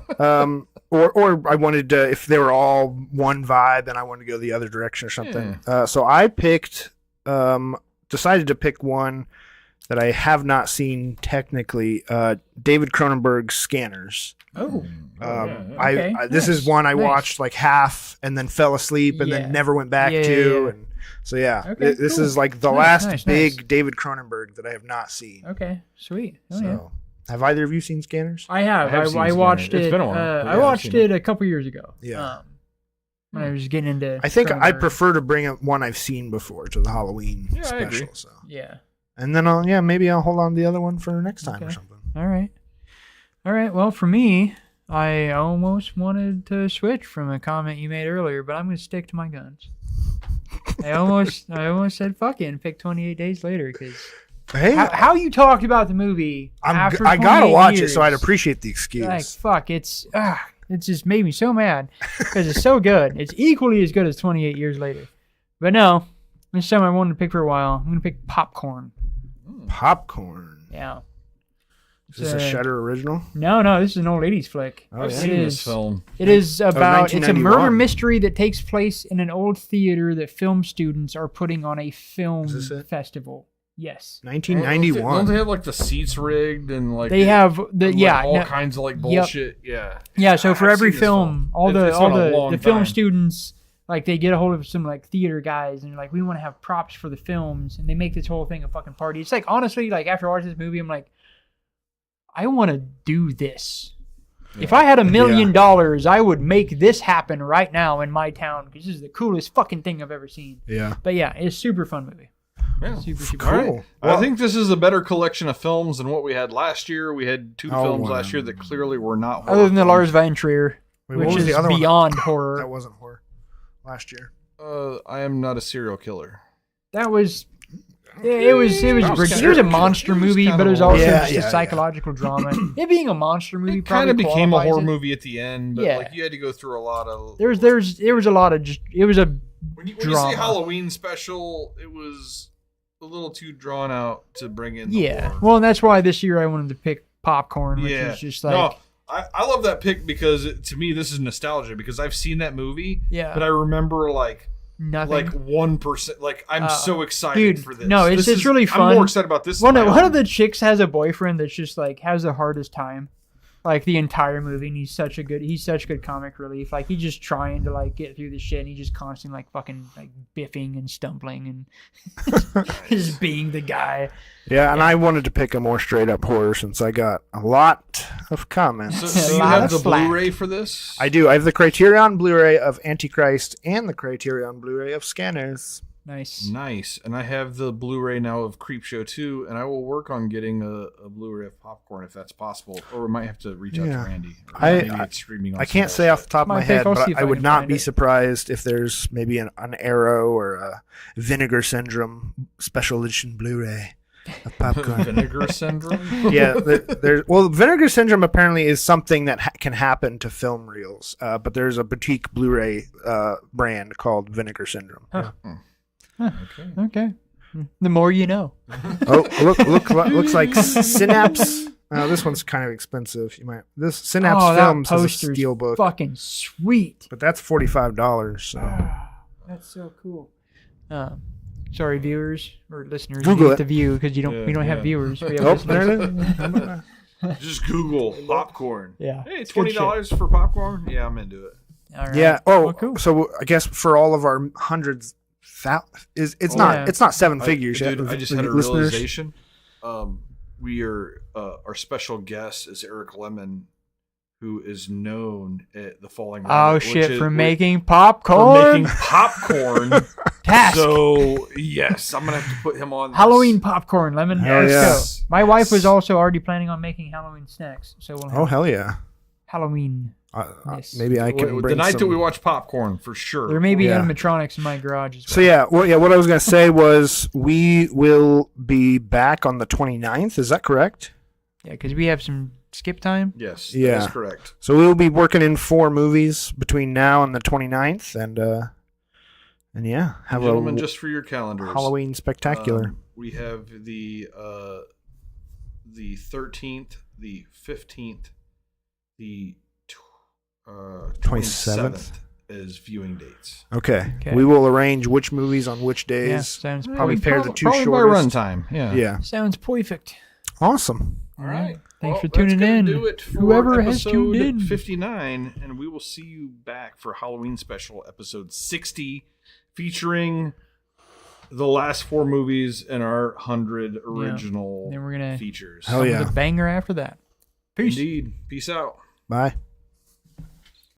Or I wanted to, if they were all one vibe and I wanted to go the other direction or something. So I picked, decided to pick one that I have not seen technically, David Cronenberg's Scanners. Oh. This is one I Nice. watched like half and then fell asleep and then never went back to. Yeah. And so yeah, Okay, this cool. is like the Nice, last nice, big nice. David Cronenberg that I have not seen. Okay, sweet. Oh, So yeah. have either of you seen Scanners? I have. I have seen I watched Scanners. it. It's been a while, but I yeah, watched I've seen it a couple years ago. Yeah. When I was getting into. I think I Cronenberg. prefer to bring up one I've seen before to the Halloween Yeah, I agree. special. So. Yeah. And then maybe I'll hold on to the other one for next time or Okay. something. All right. Well, for me, I almost wanted to switch from a comment you made earlier, but I'm going to stick to my guns. I almost said fuck it and picked 28 Days Later because Hey, how you talked about the movie after I gotta 28 watch it, years, so I'd appreciate the excuse. like fuck, it just made me so mad because it's so good. It's equally as good as 28 Years Later. But no, this time I wanted to pick for a while. I'm gonna pick Popcorn. Popcorn. Yeah. Is this a Shudder original? No, this is an old 80s flick. I've seen this film. It is about, it's a murder 1991. mystery that takes place in an old theater that film students are putting on a film festival. Yes. 1991. Don't they have like the seats rigged and like they have all kinds of like bullshit? Yep. Yeah. So for every film, all the film time. students, like, they get a hold of some like theater guys and they're like, we want to have props for the films, and they make this whole thing a fucking party. It's like, honestly, like, after watching this movie, I'm like, I want to do this. Yeah. If I had $1 million, I would make this happen right now in my town, because this is the coolest fucking thing I've ever seen. Yeah. But yeah, it's a super fun movie. Yeah. Super cool. Right. Well, I think this is a better collection of films than what we had last year. We had two films last year that clearly were not horror other than the films. Lars von Trier, which is beyond horror. That wasn't horror last year. I Am Not a Serial Killer. That was... It was a monster movie, but it was also just a psychological drama. It being a monster movie, it kind of became a horror it. movie at the end, but like you had to go through a lot of. There was a lot of just. It was a when you say Halloween special, it was a little too drawn out to bring in. The horror. Well, and that's why this year I wanted to pick Popcorn, which is just like. No, I love that pick because to me this is nostalgia, because I've seen that movie, but I remember like. Nothing. Like 1%. Like I'm so excited for this. No, it's really fun. I'm more excited about this. One of the chicks has a boyfriend that's just like has the hardest time, like the entire movie. And he's such good comic relief. Like he's just trying to like get through the shit, and he's just constantly like fucking like biffing and stumbling and just being the guy. Yeah, and I wanted to pick a more straight up horror since I got a lot of comments. So you have the Blu-ray for this? I do. I have the Criterion Blu-ray of Antichrist and the Criterion Blu-ray of Scanners. Nice. And I have the Blu-ray now of Creepshow 2, and I will work on getting a Blu-ray of Popcorn if that's possible, or we might have to reach out to Randy. Maybe it's streaming on I can't say off the top of my head, but I would not be it. surprised if there's maybe an Arrow or a Vinegar Syndrome special edition Blu-ray of Popcorn. Vinegar Syndrome? Yeah, Vinegar Syndrome apparently is something that can happen to film reels, but there's a boutique Blu-ray brand called Vinegar Syndrome. Huh. Okay. The more you know. Looks like Synapse. This one's kind of expensive. This Synapse Films has a steelbook. Fucking sweet. But that's $45. So. That's so cool. Sorry, viewers or listeners. Google you it. To view because we don't have viewers. We have listeners. Just Google popcorn. Yeah. Hey, $20 for popcorn. Yeah, I'm into it. All right. Yeah. Cool. So I guess for all of our hundreds, it's not seven figures yet. Dude, I just had a realization. We are our special guest is Eric Lemon, who is known at the Falling Rabbit. Oh shit! For making popcorn. For making popcorn. Task. So yes, I'm gonna have to put him on. Halloween popcorn, Lemon. Let's go. My wife was also already planning on making Halloween snacks, so we'll have hell yeah. Halloween. Maybe I can bring the night some... that we watch popcorn for sure. There may be animatronics in my garage as well. So what I was going to say was we will be back on the 29th. Is that correct? Yeah, because we have some skip time. Yes, that is correct. So we'll be working in 4 movies between now and the 29th, and have gentlemen, just for your calendars, Halloween spectacular. We have the 13th, the 15th, the 27th is viewing dates. Okay. We will arrange which movies on which days. Yeah, sounds probably pair the two shortest. By runtime. Yeah. Sounds perfect. Awesome. All right. Thanks for tuning in. Do it for whoever has tuned in. 59, and we will see you back for Halloween special episode 60, featuring the last 4 movies in our 100 original then we're gonna features. Hell yeah. The banger after that. Peace. Indeed. Peace out. Bye.